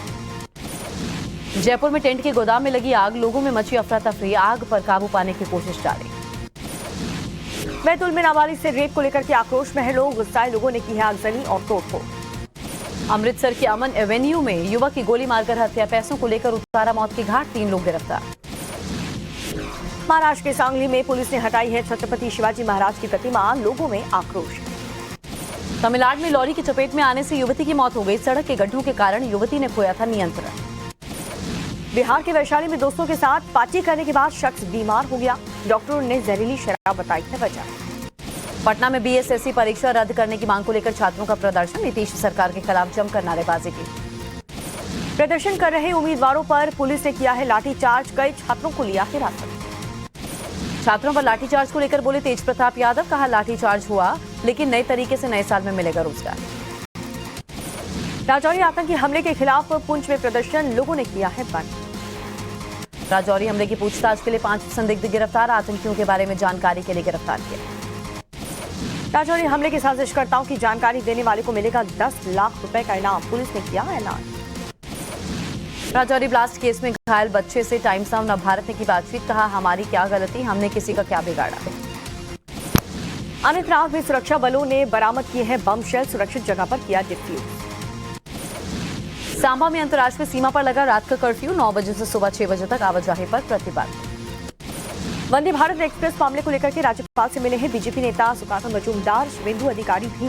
जयपुर में टेंट के गोदाम में लगी आग, लोगों में मची अफरा तफरी, आग पर काबू पाने की कोशिश जारी। बैतूल में नाबालिग से रेप को लेकर के आक्रोश में है लोग, गुस्साए लोगों ने की है आगजनी और तोड़फोड़। अमृतसर के अमन एवेन्यू में युवक की गोली मारकर हत्या, पैसों को लेकर उतारा मौत की घाट, 3 लोग गिरफ्तार। महाराष्ट्र के सांगली में पुलिस ने हटाई है छत्रपति शिवाजी महाराज की प्रतिमा, लोगों में आक्रोश। तमिलनाडु में लॉरी की चपेट में आने से युवती की मौत हो गई, सड़क के गड्ढों के कारण युवती ने खोया था नियंत्रण। बिहार के वैशाली में दोस्तों के साथ पार्टी करने के बाद शख्स बीमार हो गया, डॉक्टरों ने जहरीली शराब बताई है वजह। पटना में बीएसएससी परीक्षा रद्द करने की मांग को लेकर छात्रों का प्रदर्शन, नीतीश सरकार के खिलाफ जमकर नारेबाजी की। प्रदर्शन कर रहे उम्मीदवारों पर पुलिस ने किया है लाठीचार्ज, कई छात्रों को लिया हिरासत में। छात्रों पर लाठीचार्ज को लेकर बोले तेज प्रताप यादव, कहा लाठीचार्ज हुआ लेकिन नए तरीके से नए साल में मिलेगा रोजगार। राजौरी आतंकी हमले के खिलाफ पुंछ में प्रदर्शन, लोगों ने किया है बंद। राजौरी हमले की पूछताछ के लिए 5 संदिग्ध गिरफ्तार, आतंकियों के बारे में जानकारी के लिए गिरफ्तार किया। राजौरी हमले के साजिशकर्ताओं की जानकारी देने वाले को मिलेगा 10 लाख रुपए का इनाम, पुलिस ने किया ऐलान। राजौरी ब्लास्ट केस में घायल बच्चे से टाइम्स ऑफ नवभारत ने की बातचीत, कहा हमारी क्या गलती, हमने किसी का क्या बिगाड़ा। अनंतनाग में सुरक्षा बलों ने बरामद किए हैं बम शेल, सुरक्षित जगह पर किया डिफ्यूज। सांबा में अंतर्राष्ट्रीय सीमा पर लगा रात का कर्फ्यू, 9 बजे से सुबह 6 बजे तक आवाजाही पर प्रतिबंध। वंदे भारत एक्सप्रेस मामले को लेकर के राज्यपाल से मिले हैं बीजेपी नेता सुकांत मजूमदार, शुभेंदु अधिकारी भी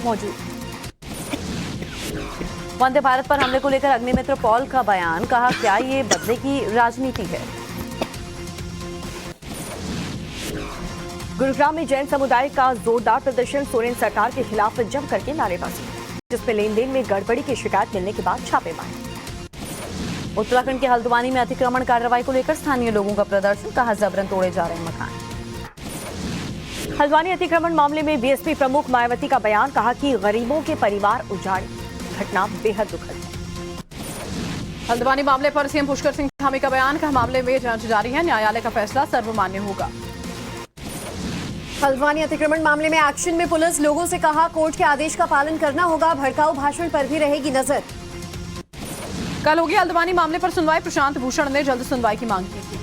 मौजूद। वंदे भारत पर हमले को लेकर अग्निमित्र पॉल का बयान, कहा क्या ये बदले की राजनीति है। गुरुग्राम में जैन समुदाय का जोरदार प्रदर्शन, सोरेन सरकार के खिलाफ जम करके नारेबाजी, जिसमें लेन देन में गड़बड़ी की शिकायत मिलने के बाद छापेमारी। उत्तराखंड के हल्द्वानी में अतिक्रमण कार्रवाई को लेकर स्थानीय लोगों का प्रदर्शन, कहा जबरन तोड़े जा रहे मकान। हल्द्वानी अतिक्रमण मामले में बीएसपी प्रमुख मायावती का बयान, कहा कि गरीबों के परिवार उजाड़े, घटना बेहद दुखद है। हल्द्वानी मामले पर सीएम पुष्कर सिंह धामी का बयान, कहा मामले में जांच जारी है, न्यायालय का फैसला सर्वमान्य होगा। हल्द्वानी अतिक्रमण मामले में एक्शन में पुलिस, लोगों से कहा कोर्ट के आदेश का पालन करना होगा, भड़काऊ भाषण पर भी रहेगी नजर। कल होगी हल्द्वानी मामले पर सुनवाई, प्रशांत भूषण ने जल्द सुनवाई की मांग की थी।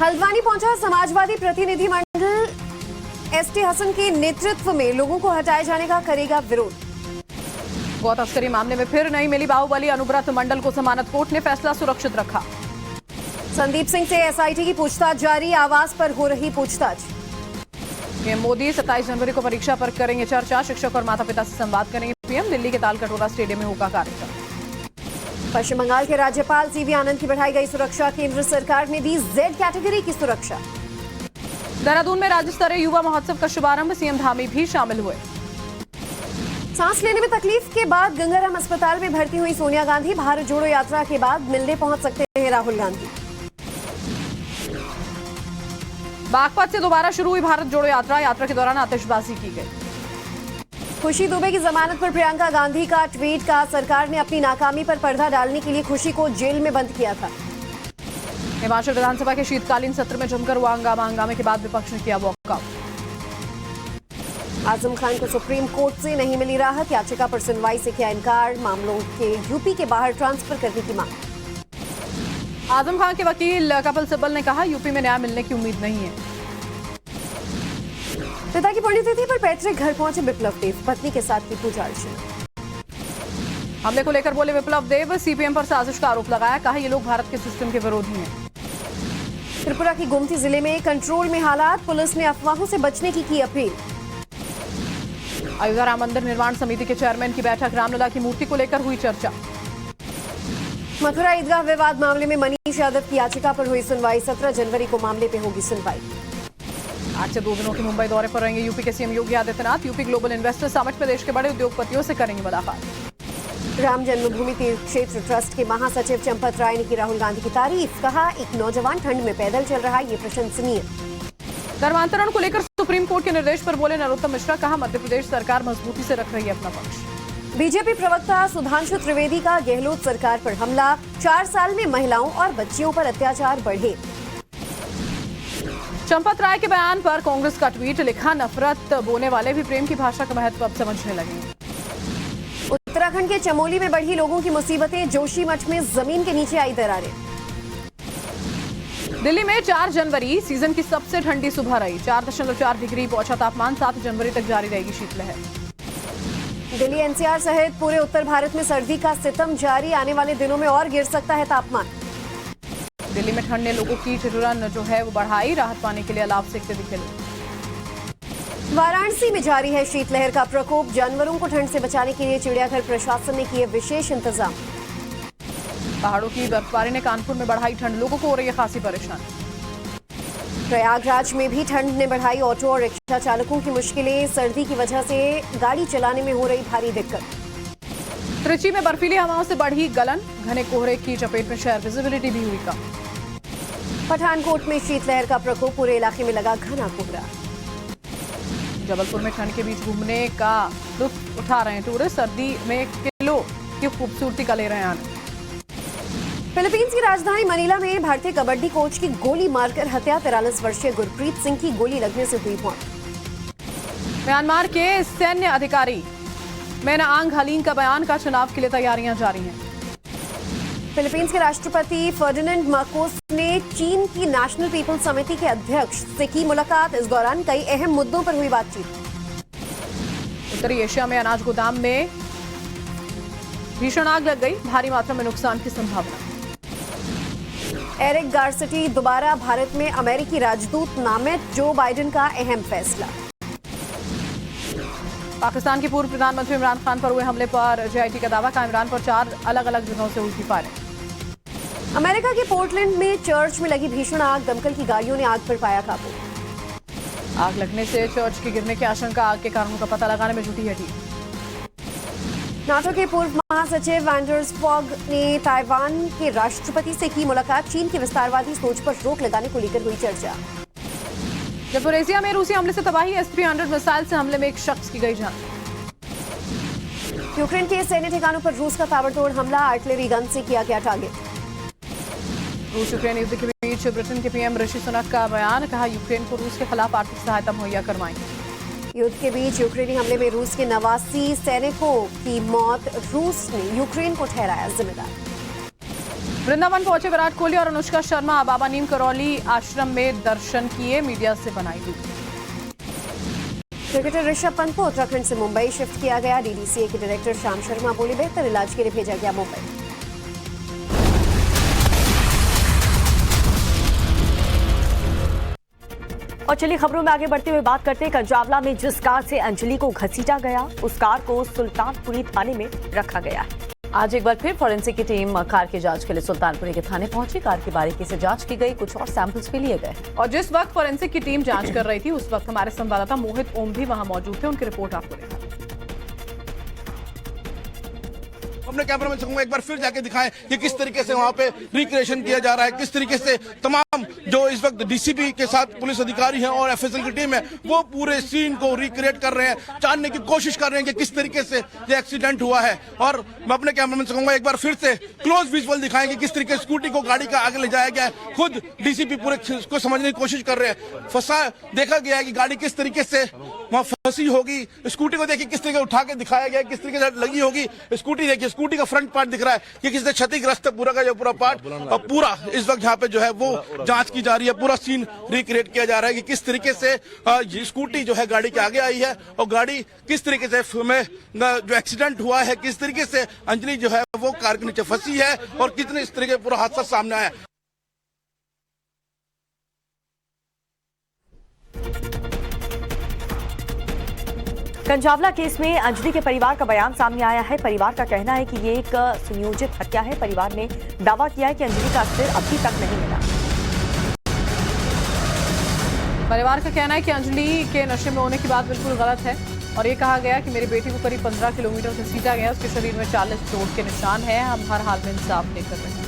हल्द्वानी पहुंचा समाजवादी प्रतिनिधिमंडल, एसटी हसन के नेतृत्व में लोगों को हटाए जाने का करेगा विरोध। गौ तस्करी मामले में फिर नहीं मिली बाहुबली, अनुव्रत मंडल को जमानत, कोर्ट ने फैसला सुरक्षित रखा। संदीप सिंह से एसआईटी की पूछताछ जारी, आवास पर हो रही पूछताछ। पीएम मोदी 27 जनवरी को परीक्षा पर करेंगे चर्चा, शिक्षक और माता पिता से संवाद करेंगे पीएम, दिल्ली के तालकटोरा स्टेडियम में होगा कार्यक्रम। पश्चिम बंगाल के राज्यपाल सीवी आनंद की बढ़ाई गई सुरक्षा, केंद्र सरकार ने दी जेड कैटेगरी की सुरक्षा। देहरादून में राज्य स्तरीय युवा महोत्सव का शुभारंभ, सीएम धामी भी शामिल हुए। सांस लेने में तकलीफ के बाद गंगाराम अस्पताल में भर्ती हुई सोनिया गांधी, भारत जोड़ो यात्रा के बाद मिलने पहुंच सकते हैं राहुल गांधी। बागपत से दोबारा शुरू हुई भारत जोड़ो यात्रा, यात्रा के दौरान आतिशबाजी की गई। खुशी दुबे की जमानत पर प्रियंका गांधी का ट्वीट, का सरकार ने अपनी नाकामी पर पर्दा डालने के लिए खुशी को जेल में बंद किया था। हिमाचल विधानसभा के शीतकालीन सत्र में जमकर हुआ हंगामा, हंगामे के बाद विपक्ष ने किया वॉकआउट। आजम खान को सुप्रीम कोर्ट से नहीं मिली राहत, याचिका पर सुनवाई से किया इनकार, मामलों के यूपी के बाहर ट्रांसफर करने की मांग। आजम खान के वकील कपिल सिब्बल ने कहा यूपी में न्याय मिलने की उम्मीद नहीं है। पिता की पुण्यतिथि पर पैतृक घर पहुंचे विप्लव देव, पत्नी के साथ की पूजा अर्चना। हमले को लेकर बोले विप्लव देव, सीपीएम पर साजिश का आरोप लगाया, कहा ये लोग भारत के सिस्टम के विरोधी हैं। त्रिपुरा की गोमती जिले में कंट्रोल में हालात, पुलिस ने अफवाहों से बचने की अपील। अयोध्या राम मंदिर निर्माण समिति के चेयरमैन की बैठक, रामलला की मूर्ति को लेकर हुई चर्चा। मथुरा ईदगाह विवाद मामले में मनीष यादव की याचिका पर हुई सुनवाई, 17 जनवरी को मामले पे होगी सुनवाई। आज से 2 दिनों के मुंबई दौरे पर रहेंगे यूपी के CM Yogi Adityanath, UP global investor summit में देश के बड़े उद्योगपतियों से करेंगे मुलाकात। राम जन्मभूमि तीर्थ क्षेत्र ट्रस्ट के महासचिव चंपत राय ने की राहुल गांधी की तारीफ, कहा एक नौजवान ठंड में पैदल चल रहा है, ये प्रशंसनीय। धर्मांतरण को लेकर सुप्रीम कोर्ट के निर्देश पर बोले नरोत्तम मिश्रा, कहा मध्य प्रदेश सरकार मजबूती से रख रही है अपना पक्ष। बीजेपी प्रवक्ता सुधांशु त्रिवेदी का गहलोत सरकार पर हमला, 4 साल में महिलाओं और बच्चियों पर अत्याचार बढ़े। चंपत राय के बयान पर कांग्रेस का ट्वीट, लिखा नफरत बोने वाले भी प्रेम की भाषा का महत्व अब समझने लगे। उत्तराखंड के चमोली में बढ़ी लोगों की मुसीबतें, जोशीमठ में जमीन के नीचे आई दरारें। दिल्ली में 4 जनवरी सीजन की सबसे ठंडी सुबह रही, 4.4 डिग्री पहुंचा तापमान, 7 जनवरी तक जारी रहेगी शीतलहर। दिल्ली एनसीआर सहित पूरे उत्तर भारत में सर्दी का सितम जारी, आने वाले दिनों में और गिर सकता है तापमान। दिल्ली में ठंड ने लोगों की ठिठुरन जो है वो बढ़ाई, राहत पाने के लिए अलाव सेकते दिखे लोग। वाराणसी में जारी है शीतलहर का प्रकोप, जानवरों को ठंड से बचाने के लिए चिड़ियाघर प्रशासन ने किए विशेष इंतजाम। पहाड़ों की बर्फबारी ने कानपुर में बढ़ाई ठंड, लोगों को हो रही है खासी परेशानी। प्रयागराज में भी ठंड ने बढ़ाई ऑटो और रिक्शा चालकों की मुश्किलें, सर्दी की वजह से गाड़ी चलाने में हो रही भारी दिक्कत। त्रिची में बर्फीली हवाओं से बढ़ी गलन, घने कोहरे की चपेट में शहर, विजिबिलिटी भी हुई कम। पठानकोट में शीतलहर का प्रकोप, पूरे इलाके में लगा घना कोहरा। जबलपुर में ठंड के बीच घूमने का लुत्फ उठा रहे हैं टूरिस्ट, सर्दी में किलो की खूबसूरती का ले रहे हैं आनंद। फिलीपींस की राजधानी मनीला में भारतीय कबड्डी कोच की गोली मारकर हत्या, 43 वर्षीय गुरप्रीत सिंह की गोली लगने से हुई मौत। म्यांमार के सैन्य अधिकारी मैना आंग हलीन का बयान, का चुनाव के लिए तैयारियां जारी हैं। फिलीपींस के राष्ट्रपति फर्डिनेंड मार्कोस ने चीन की नेशनल पीपल्स समिति के अध्यक्ष से की मुलाकात, इस दौरान कई अहम मुद्दों पर हुई बातचीत। उत्तरी एशिया में अनाज गोदाम में भीषण आग लग गई, भारी मात्रा में नुकसान की संभावना। एरिक गारसिटी दोबारा भारत में अमेरिकी राजदूत नामित, जो बाइडेन का अहम फैसला। पाकिस्तान के पूर्व प्रधानमंत्री इमरान खान पर हुए हमले पर जेआईटी का दावा, का इमरान पर 4 अलग-अलग जगहों से हुई थी फायरिंग। अमेरिका के पोर्टलैंड में चर्च में लगी भीषण आग, दमकल की गाड़ियों ने आग पर पाया काबू। आग लगने से चर्च के गिरने की आशंका, आग के कारणों का पता लगाने में जुटी है टीम। नाटो के पूर्व महासचिव एंडर्स फॉग ने ताइवान के राष्ट्रपति से की मुलाकात, चीन की विस्तारवादी सोच पर रोक लगाने को लेकर हुई चर्चा। ज़पोरिज़िया में रूसी हमले से तबाही, S-300 मिसाइल से हमले में एक शख्स की गई जान। यूक्रेन के सैन्य ठिकानों पर रूस का ताबड़तोड़ हमला, आर्टिलरी गन से किया गया टारगेट। रूस यूक्रेन युद्ध के बीच ब्रिटेन के पीएम ऋषि सुनक का बयान, कहा यूक्रेन को रूस के खिलाफ आर्थिक सहायता मुहैया करवाएंगे। युद्ध के बीच यूक्रेनी हमले में रूस के 89 सैनिकों की मौत, रूस ने यूक्रेन को ठहराया जिम्मेदार। वृंदावन पहुंचे विराट कोहली और अनुष्का शर्मा, बाबा नीम करौली आश्रम में दर्शन किए, मीडिया से बनाई वीडियो। क्रिकेटर ऋषभ पंत को उत्तराखंड से मुंबई शिफ्ट किया गया। डीडीसीए के डायरेक्टर श्याम शर्मा बोले, बेहतर इलाज के लिए भेजा गया मुंबई। और चलिए खबरों में आगे बढ़ते हुए बात करते हैं कंजावला में जिस कार से अंजलि को घसीटा गया, उस कार को सुल्तानपुरी थाने में रखा गया है। आज एक बार फिर फॉरेंसिक की टीम कार की जांच के लिए सुल्तानपुरी के थाने पहुंची। कार की बारीकी से जांच की गई, कुछ और सैंपल्स भी लिए गए। और जिस वक्त फॉरेंसिक की टीम जांच कर रही थी उस वक्त हमारे संवाददाता मोहित ओम भी वहां मौजूद थे, उनकी रिपोर्ट आपको देखा। अपने कैमरा में कहूंगा एक बार फिर जाके दिखाएं कि किस तरीके से वहां पे रिक्रिएशन किया जा रहा है, किस तरीके से तमाम जो इस वक्त डीसीपी के साथ पुलिस अधिकारी हैं और एफएसएल की टीम है वो पूरे सीन को रिक्रिएट कर रहे हैं, जानने की कोशिश कर रहे हैं कि किस तरीके से ये एक्सीडेंट हुआ है। और मैं अपने कैमरा में कहूंगा एक बार फिर से क्लोज विजुअल दिखाएं कि किस तरीके से स्कूटी को गाड़ी का आगे ले जाया गया है। खुद डीसीपी पूरे को समझने की कोशिश कर रहे हैं। फंसा देखा गया है कि गाड़ी किस तरीके से वहां फंसी होगी। स्कूटी को देखिए किस तरीके उठा के दिखाया गया है, किस तरीके से लगी होगी। स्कूटी देखिए, स्कूटी का फ्रंट पार्ट दिख रहा है कि किससे क्षतिग्रस्त है पूरा का जो पूरा पार्ट। और पूरा इस वक्त यहाँ पे जो है वो जांच की जा रही है, पूरा सीन रिक्रिएट किया जा रहा है कि किस तरीके से स्कूटी जो है गाड़ी के आगे आई है और गाड़ी किस तरीके से में जो एक्सीडेंट हुआ है, किस तरीके से अंजलि जो है वो कार के नीचे फंसी है और कितने इस तरीके पूरा हादसा सामने आया। कंजावला केस में अंजलि के परिवार का बयान सामने आया है। परिवार का कहना है कि ये एक सुनियोजित हत्या है। परिवार ने दावा किया है कि अंजलि का सिर अभी तक नहीं मिला। परिवार का कहना है कि अंजलि के नशे में होने की बात बिल्कुल गलत है और ये कहा गया कि मेरी बेटी को करीब 15 किलोमीटर से सीटा गया, उसके शरीर में 40 चोट के निशान हैं। हम हर हाल में इंसाफ लेकर रहे हैं।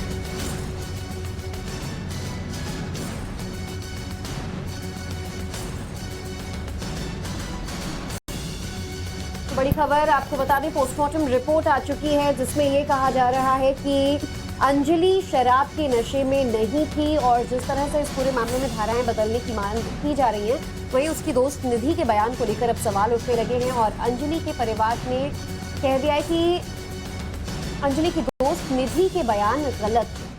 बड़ी खबर आपको बता दें, पोस्टमार्टम रिपोर्ट आ चुकी है जिसमें ये कहा जा रहा है कि अंजलि शराब के नशे में नहीं थी और जिस तरह से इस पूरे मामले में धाराएं बदलने की मांग की जा रही है, वहीं उसकी दोस्त निधि के बयान को लेकर अब सवाल उठने लगे हैं और अंजलि के परिवार ने कह दिया है कि अंजलि की दोस्त निधि के बयान गलत है।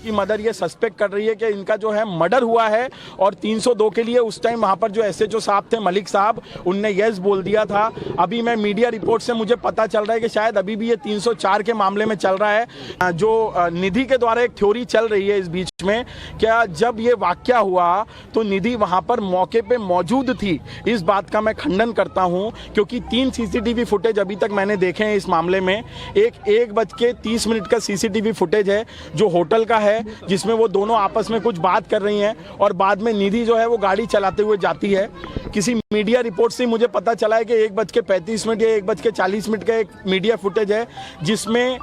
की मदर ये सस्पेक्ट कर रही है कि इनका जो है मर्डर हुआ है और 302 के लिए उस टाइम वहाँ पर जो एसएचओ साहब थे मलिक साहब, उनने यस बोल दिया था। अभी मैं मीडिया रिपोर्ट से मुझे पता चल रहा है कि शायद अभी भी ये 304 के मामले में चल रहा है। जो निधि के द्वारा एक थ्योरी चल रही है इस बीच में, क्या जब ये वाकया हुआ तो निधि वहाँ पर मौके पर मौजूद थी। इस बात का मैं खंडन करता हूँ क्योंकि 3 CCTV फुटेज अभी तक मैंने देखे हैं इस मामले में। एक 1:30 का CCTV फुटेज है जो होटल का है, जिसमें वो दोनों आपस में कुछ बात कर रही हैं और बाद में निधि जो है वो गाड़ी चलाते हुए जाती है। किसी मीडिया रिपोर्ट से मुझे पता चला है कि 1:35 या 1:40 का एक मीडिया फुटेज है जिसमें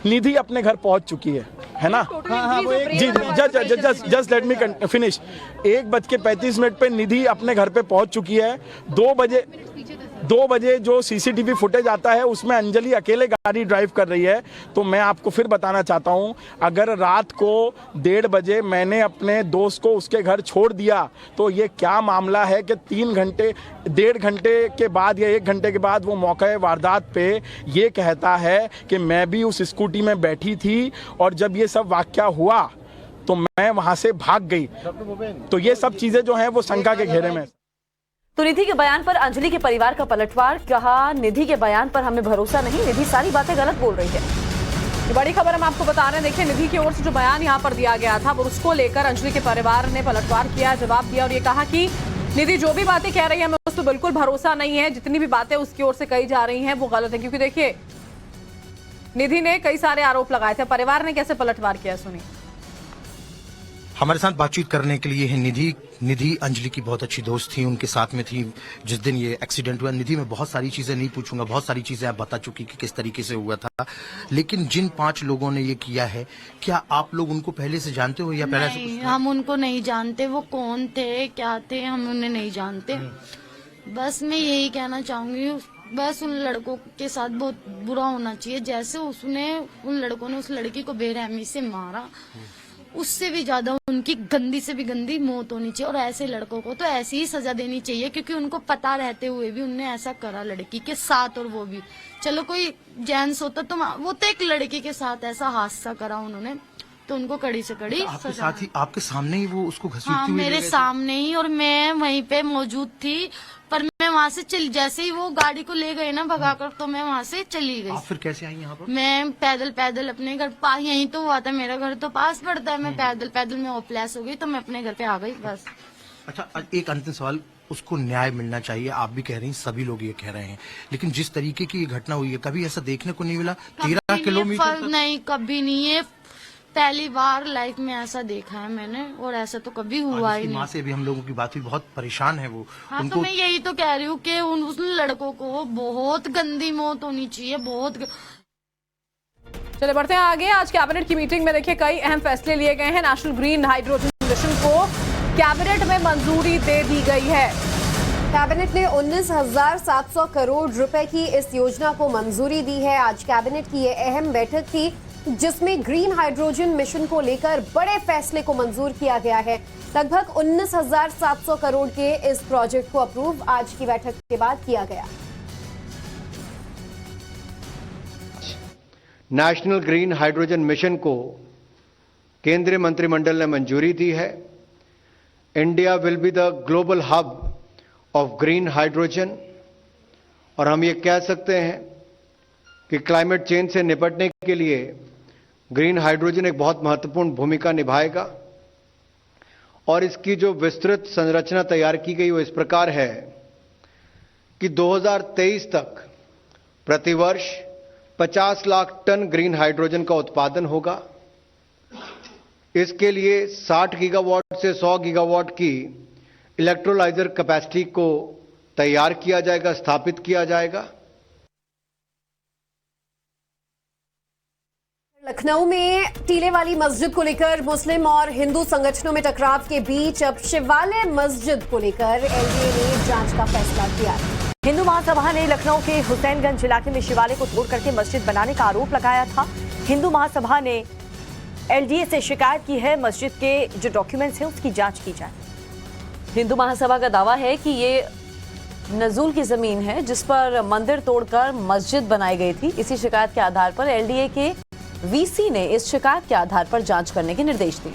निधि अपने घर पहुंच चुकी है ना। जी जस्ट लेट मी फिनिश। 1:35 पे निधि अपने घर पे पहुंच चुकी है। 2 बजे जो CCTV फुटेज आता है उसमें अंजलि अकेले गाड़ी ड्राइव कर रही है। तो मैं आपको फिर बताना चाहता हूं, अगर रात को 1:30 बजे मैंने अपने दोस्त को उसके घर छोड़ दिया तो ये क्या मामला है कि 1.5 घंटे के बाद या 1 घंटे के बाद वो मौके वारदात पे ये कहता है कि मैं भी उस स्कूटी में बैठी थी और जब ये सब वाकया हुआ तो मैं वहां से भाग गई। तो ये सब चीजें जो हैं वो शंका के घेरे में। तो निधि के बयान पर अंजलि के परिवार का पलटवार, कहा निधि के बयान पर हमें भरोसा नहीं, निधि सारी बातें गलत बोल रही है। ये बड़ी खबर हम आपको बता रहे हैं। देखिए, निधि की ओर से जो बयान यहाँ पर दिया गया था और उसको लेकर अंजलि के परिवार ने पलटवार किया, जवाब दिया और ये कहा कि निधि जो भी बातें कह रही है हमें उस पर बिल्कुल भरोसा नहीं है। जितनी भी बातें उसकी ओर से कही जा रही हैं वो गलत है। क्योंकि देखिए, निधि ने कई सारे आरोप लगाए थे, परिवार ने कैसे पलटवार किया सुनिए। हमारे साथ बातचीत करने के लिए है निधि अंजलि की बहुत अच्छी दोस्त थी, उनके साथ में थी जिस दिन ये एक्सीडेंट हुआ। निधि मैं बहुत सारी चीजें नहीं पूछूंगा, बहुत सारी चीजें आप बता चुकी कि किस तरीके से हुआ था, लेकिन जिन 5 लोगों ने ये किया है, क्या आप लोग उनको पहले से जानते हो या पहले से? हम उनको नहीं जानते, वो कौन थे क्या थे हम उन्हें नहीं जानते। बस मैं यही कहना चाहूंगी बस उन लड़कों के साथ बहुत बुरा होना चाहिए, जैसे उसने उन लड़कों ने उस लड़की को बेरहमी से मारा, उससे भी ज्यादा उनकी गंदी से भी गंदी मौत होनी चाहिए। और ऐसे लड़कों को तो ऐसी ही सजा देनी चाहिए, क्योंकि उनको पता रहते हुए भी उनने ऐसा करा लड़की के साथ। और वो भी चलो कोई जेंट्स होता तो वो तो एक लड़की के साथ ऐसा हादसा करा उन्होंने, तो उनको कड़ी से कड़ी आपके साथ ही, आपके सामने ही वो उसको घसीटती हाँ, हुई मेरे सामने ही, और मैं वहीं पे मौजूद थी। पर मैं वहाँ से जैसे ही वो गाड़ी को ले गए ना भगाकर, तो मैं वहाँ से चली गई। आप फिर कैसे आई यहाँ पर? मैं पैदल अपने घर पास, यहीं तो हुआ था, मेरा घर तो पास पड़ता है। मैं पैदल में होपलेस हो गई, तो मैं अपने घर पे आ गई बस। अच्छा, एक अंतिम सवाल, उसको न्याय मिलना चाहिए, आप भी कह रही हैं, सभी लोग ये कह रहे हैं, लेकिन जिस तरीके की ये घटना हुई है, कभी ऐसा देखने को नहीं मिला? 13 किलोमीटर नहीं, कभी नहीं, ये पहली बार लाइफ में ऐसा देखा है मैंने, और ऐसा तो कभी हुआ ही नहीं। माँ से भी हम लोगों की बात हुई, बहुत परेशान है वो। हाँ, उनको... तो मैं यही तो कह रही हूँ कि उन लड़कों को बहुत गंदी मौत होनी चाहिए, बहुत। चले बढ़ते हैं आगे। आज कैबिनेट की मीटिंग में देखिए कई अहम फैसले लिए गए हैं। नेशनल ग्रीन हाइड्रोजन मिशन को कैबिनेट में मंजूरी दे दी गई है। कैबिनेट ने 19,700 करोड़ रुपए की इस योजना को मंजूरी दी है। आज कैबिनेट की यह अहम बैठक थी, जिसमें ग्रीन हाइड्रोजन मिशन को लेकर बड़े फैसले को मंजूर किया गया है। लगभग 19,700 करोड़ के इस प्रोजेक्ट को अप्रूव आज की बैठक के बाद किया गया। नेशनल ग्रीन हाइड्रोजन मिशन को केंद्रीय मंत्रिमंडल ने मंजूरी दी है। India will be the global hub of green hydrogen, और हम ये कह सकते हैं कि क्लाइमेट चेंज से निपटने के लिए ग्रीन हाइड्रोजन एक बहुत महत्वपूर्ण भूमिका निभाएगा। और इसकी जो विस्तृत संरचना तैयार की गई वो इस प्रकार है कि 2023 तक प्रतिवर्ष 50 लाख टन ग्रीन हाइड्रोजन का उत्पादन होगा। इसके लिए 60 गीगावाट से 100 गीगावाट की इलेक्ट्रोलाइजर कैपेसिटी को तैयार किया जाएगा, स्थापित किया जाएगा। लखनऊ में टीले वाली मस्जिद को लेकर मुस्लिम और हिंदू संगठनों में टकराव के बीच अब शिवालय मस्जिद को लेकर एलडीए ने जांच का फैसला किया। हिंदू महासभा ने लखनऊ के हुसैनगंज इलाके में शिवालय को तोड़ करके मस्जिद बनाने का आरोप लगाया था। हिंदू महासभा ने एलडीए से शिकायत की है, मस्जिद के जो डॉक्यूमेंट्स हैं उसकी जांच की जाए। हिंदू महासभा का दावा है कि ये नजूल की जमीन है जिस पर मंदिर तोड़कर मस्जिद बनाई गई थी। इसी शिकायत के आधार पर एलडीए के वीसी ने इस शिकायत के आधार पर जांच करने के निर्देश दिए।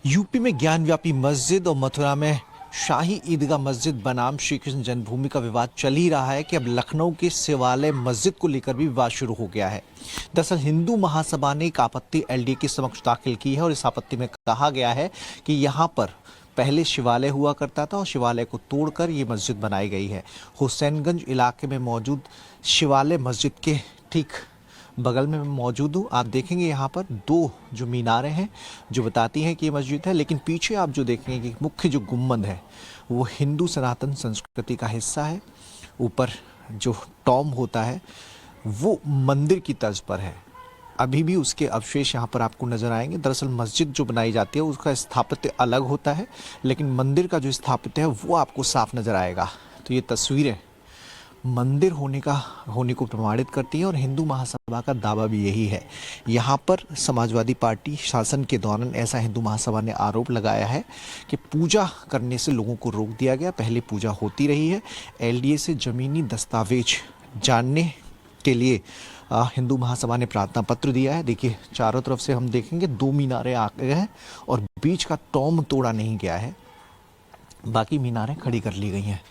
यूपी में ज्ञानव्यापी मस्जिद और मथुरा में शाही ईदगाह मस्जिद बनाम श्री कृष्ण जन्मभूमि का विवाद चल ही रहा है कि अब लखनऊ के शिवालय मस्जिद को लेकर भी विवाद शुरू हो गया है। दरअसल हिंदू महासभा ने एक आपत्ति एलडीए के समक्ष दाखिल की है और इस आपत्ति में कहा गया है कि यहाँ पर पहले शिवालय हुआ करता था और शिवालय को तोड़कर ये मस्जिद बनाई गई है। हुसैनगंज इलाके में मौजूद शिवालय मस्जिद के ठीक बगल में मैं मौजूद हूँ। आप देखेंगे यहाँ पर दो जो मीनारें हैं जो बताती हैं कि ये मस्जिद है, लेकिन पीछे आप जो देखेंगे कि मुख्य जो गुम्बद है वो हिंदू सनातन संस्कृति का हिस्सा है। ऊपर जो टॉम होता है वो मंदिर की तर्ज पर है। अभी भी उसके अवशेष यहाँ पर आपको नजर आएंगे। दरअसल मस्जिद जो बनाई जाती है उसका स्थापत्य अलग होता है, लेकिन मंदिर का जो स्थापत्य है वो आपको साफ नजर आएगा। तो ये तस्वीरें मंदिर होने को प्रमाणित करती है और हिंदू महासभा का दावा भी यही है। यहाँ पर समाजवादी पार्टी शासन के दौरान ऐसा हिंदू महासभा ने आरोप लगाया है कि पूजा करने से लोगों को रोक दिया गया। पहले पूजा होती रही है। एलडीए से जमीनी दस्तावेज जानने के लिए हिंदू महासभा ने प्रार्थना पत्र दिया है। देखिए चारों तरफ से हम देखेंगे दो मीनारें आ गए हैं और बीच का टॉम तोड़ा नहीं गया है, बाकी मीनारें खड़ी कर ली गई हैं।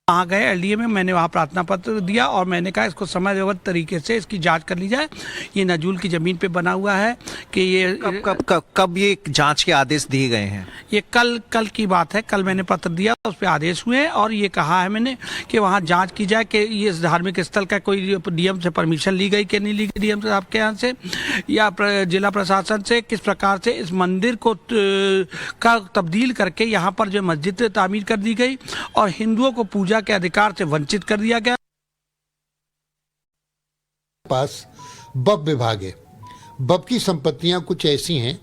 वहाँ गए एलडीए में, मैंने वहाँ प्रार्थना पत्र दिया और मैंने कहा इसको समयबद्ध तरीके से इसकी जांच कर ली जाए। ये नजूल की ज़मीन पे बना हुआ है कि ये कब ये जांच के आदेश दिए गए हैं? ये कल की बात है। कल मैंने पत्र दिया, उस पर आदेश हुए और ये कहा है मैंने कि वहाँ जांच की जाए कि ये धार्मिक स्थल का कोई डीएम से परमिशन ली गई कि नहीं ली गई, डीएम साहब के यहाँ से या जिला प्रशासन से, किस प्रकार से इस मंदिर को का तब्दील करके यहाँ पर जो मस्जिद तामीर कर दी गई और हिंदुओं को पूजा के अधिकार से वंचित कर दिया गया। पास बब विभाग है। बब की संपत्तियां कुछ ऐसी हैं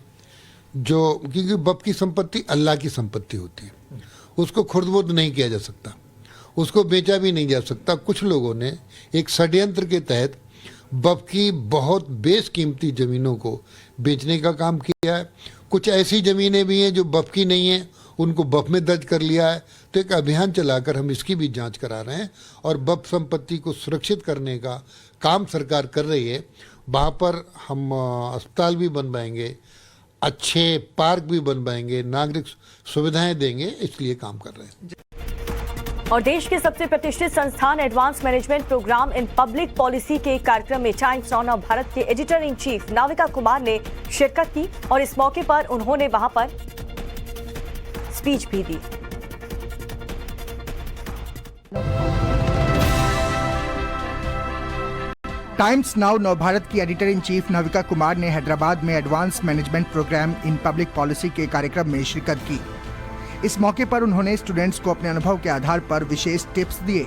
जो, क्योंकि बब की संपत्ति अल्लाह की संपत्ति होती है, उसको खुर्द-बुर्द नहीं किया जा सकता, उसको बेचा भी नहीं जा सकता। कुछ लोगों ने एक षड्यंत्र के तहत बफ की बहुत बेशकीमती ज़मीनों को बेचने का काम किया है। कुछ ऐसी ज़मीनें भी हैं जो बफ की नहीं हैं, उनको बफ में दर्ज कर लिया है। तो एक अभियान चलाकर हम इसकी भी जांच करा रहे हैं और बफ संपत्ति को सुरक्षित करने का काम सरकार कर रही है। वहाँ पर हम अस्पताल भी बनवाएंगे, अच्छे पार्क भी बनवाएंगे, नागरिक सुविधाएं देंगे, इसलिए काम कर रहे हैं। और देश के सबसे प्रतिष्ठित संस्थान advance management programme in public policy के कार्यक्रम में टाइम्स नाउ भारत के editor in chief Navika Kumar ने शिरकत की और इस मौके पर उन्होंने वहां पर स्पीच भी दी। टाइम्स नाउ नवभारत की editor in chief Navika Kumar ने हैदराबाद में advance management programme in public policy के कार्यक्रम में शिरकत की। इस मौके पर उन्होंने स्टूडेंट्स को अपने अनुभव के आधार पर विशेष टिप्स दिए।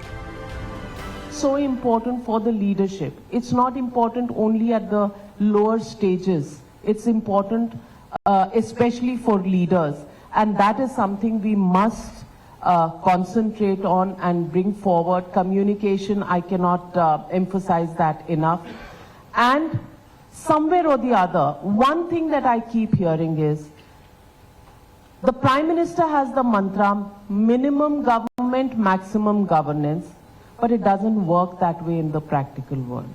So important for the leadership. It's not important only at the lower stages. It's important especially for leaders, and that is something we must concentrate on and bring forward. Communication, I cannot emphasize that enough. And somewhere or the other, one thing that I keep hearing is, the Prime Minister has the mantra, minimum government, maximum governance, but it doesn't work that way in the practical world.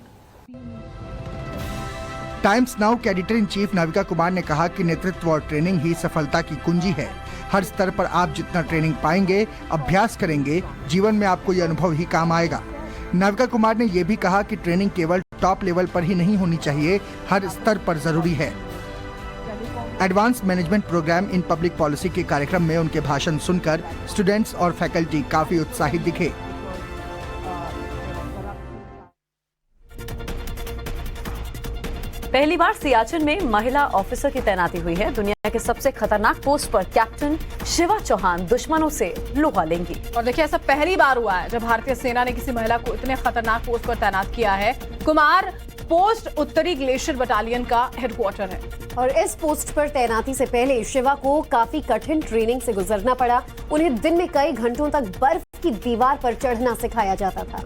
Times Now के editor in chief Navika Kumar ने कहा कि नेतृत्व और training ही सफलता की कुंजी है। हर स्तर पर आप जितना ट्रेनिंग पाएंगे, अभ्यास करेंगे, जीवन में आपको यह अनुभव ही काम आएगा। नाविका कुमार ने यह भी कहा कि ट्रेनिंग केवल टॉप लेवल पर ही नहीं होनी चाहिए, हर स्तर पर जरूरी है। Advance management programme in public policy के कार्यक्रम में उनके भाषण सुनकर स्टूडेंट्स और फैकल्टी काफी उत्साहित दिखे। पहली बार सियाचिन में महिला ऑफिसर की तैनाती हुई है। दुनिया के सबसे खतरनाक पोस्ट पर कैप्टन शिवा चौहान दुश्मनों से लोहा लेंगी। और देखिए, ऐसा पहली बार हुआ है जब भारतीय सेना ने किसी महिला को इतने खतरनाक पोस्ट पर तैनात किया है। कुमार पोस्ट उत्तरी ग्लेशियर बटालियन का हेडक्वार्टर है और इस पोस्ट पर तैनाती से पहले शिवा को काफी कठिन ट्रेनिंग से गुजरना पड़ा। उन्हें दिन में कई घंटों तक बर्फ की दीवार पर चढ़ना सिखाया जाता था।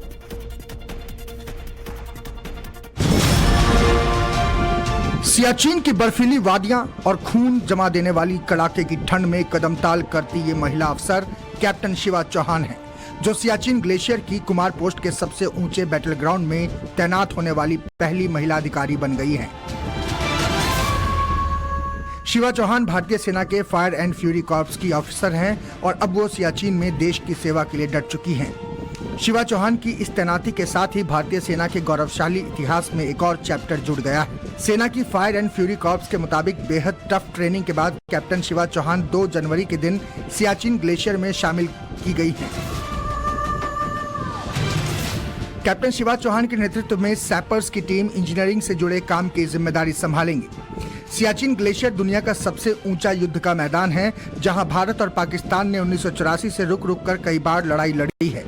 सियाचिन की बर्फीली वादियां और खून जमा देने वाली कड़ाके की ठंड में कदमताल करती ये महिला अफसर कैप्टन शिवा चौहान है, जो सियाचिन ग्लेशियर की कुमार पोस्ट के सबसे ऊंचे बैटल ग्राउंड में तैनात होने वाली पहली महिला अधिकारी बन गई हैं। शिवा चौहान भारतीय सेना के फायर एंड फ्यूरी कॉर्प्स की ऑफिसर हैं और अब वो सियाचिन में देश की सेवा के लिए डट चुकी हैं। शिवा चौहान की इस तैनाती के साथ ही भारतीय सेना के गौरवशाली इतिहास में एक और चैप्टर जुड़ गया है। सेना की फायर एंड फ्यूरी कॉर्प्स के मुताबिक बेहद टफ ट्रेनिंग के बाद कैप्टन शिवा चौहान 2 जनवरी के दिन सियाचिन ग्लेशियर में शामिल की गई हैं। कैप्टन शिवा चौहान के नेतृत्व में सैपर्स की टीम इंजीनियरिंग से जुड़े काम की जिम्मेदारी संभालेंगी। सियाचिन ग्लेशियर दुनिया का सबसे ऊंचा युद्ध का मैदान है, जहां भारत और पाकिस्तान ने 1984 से रुक रुक कर कई बार लड़ाई लड़ी है।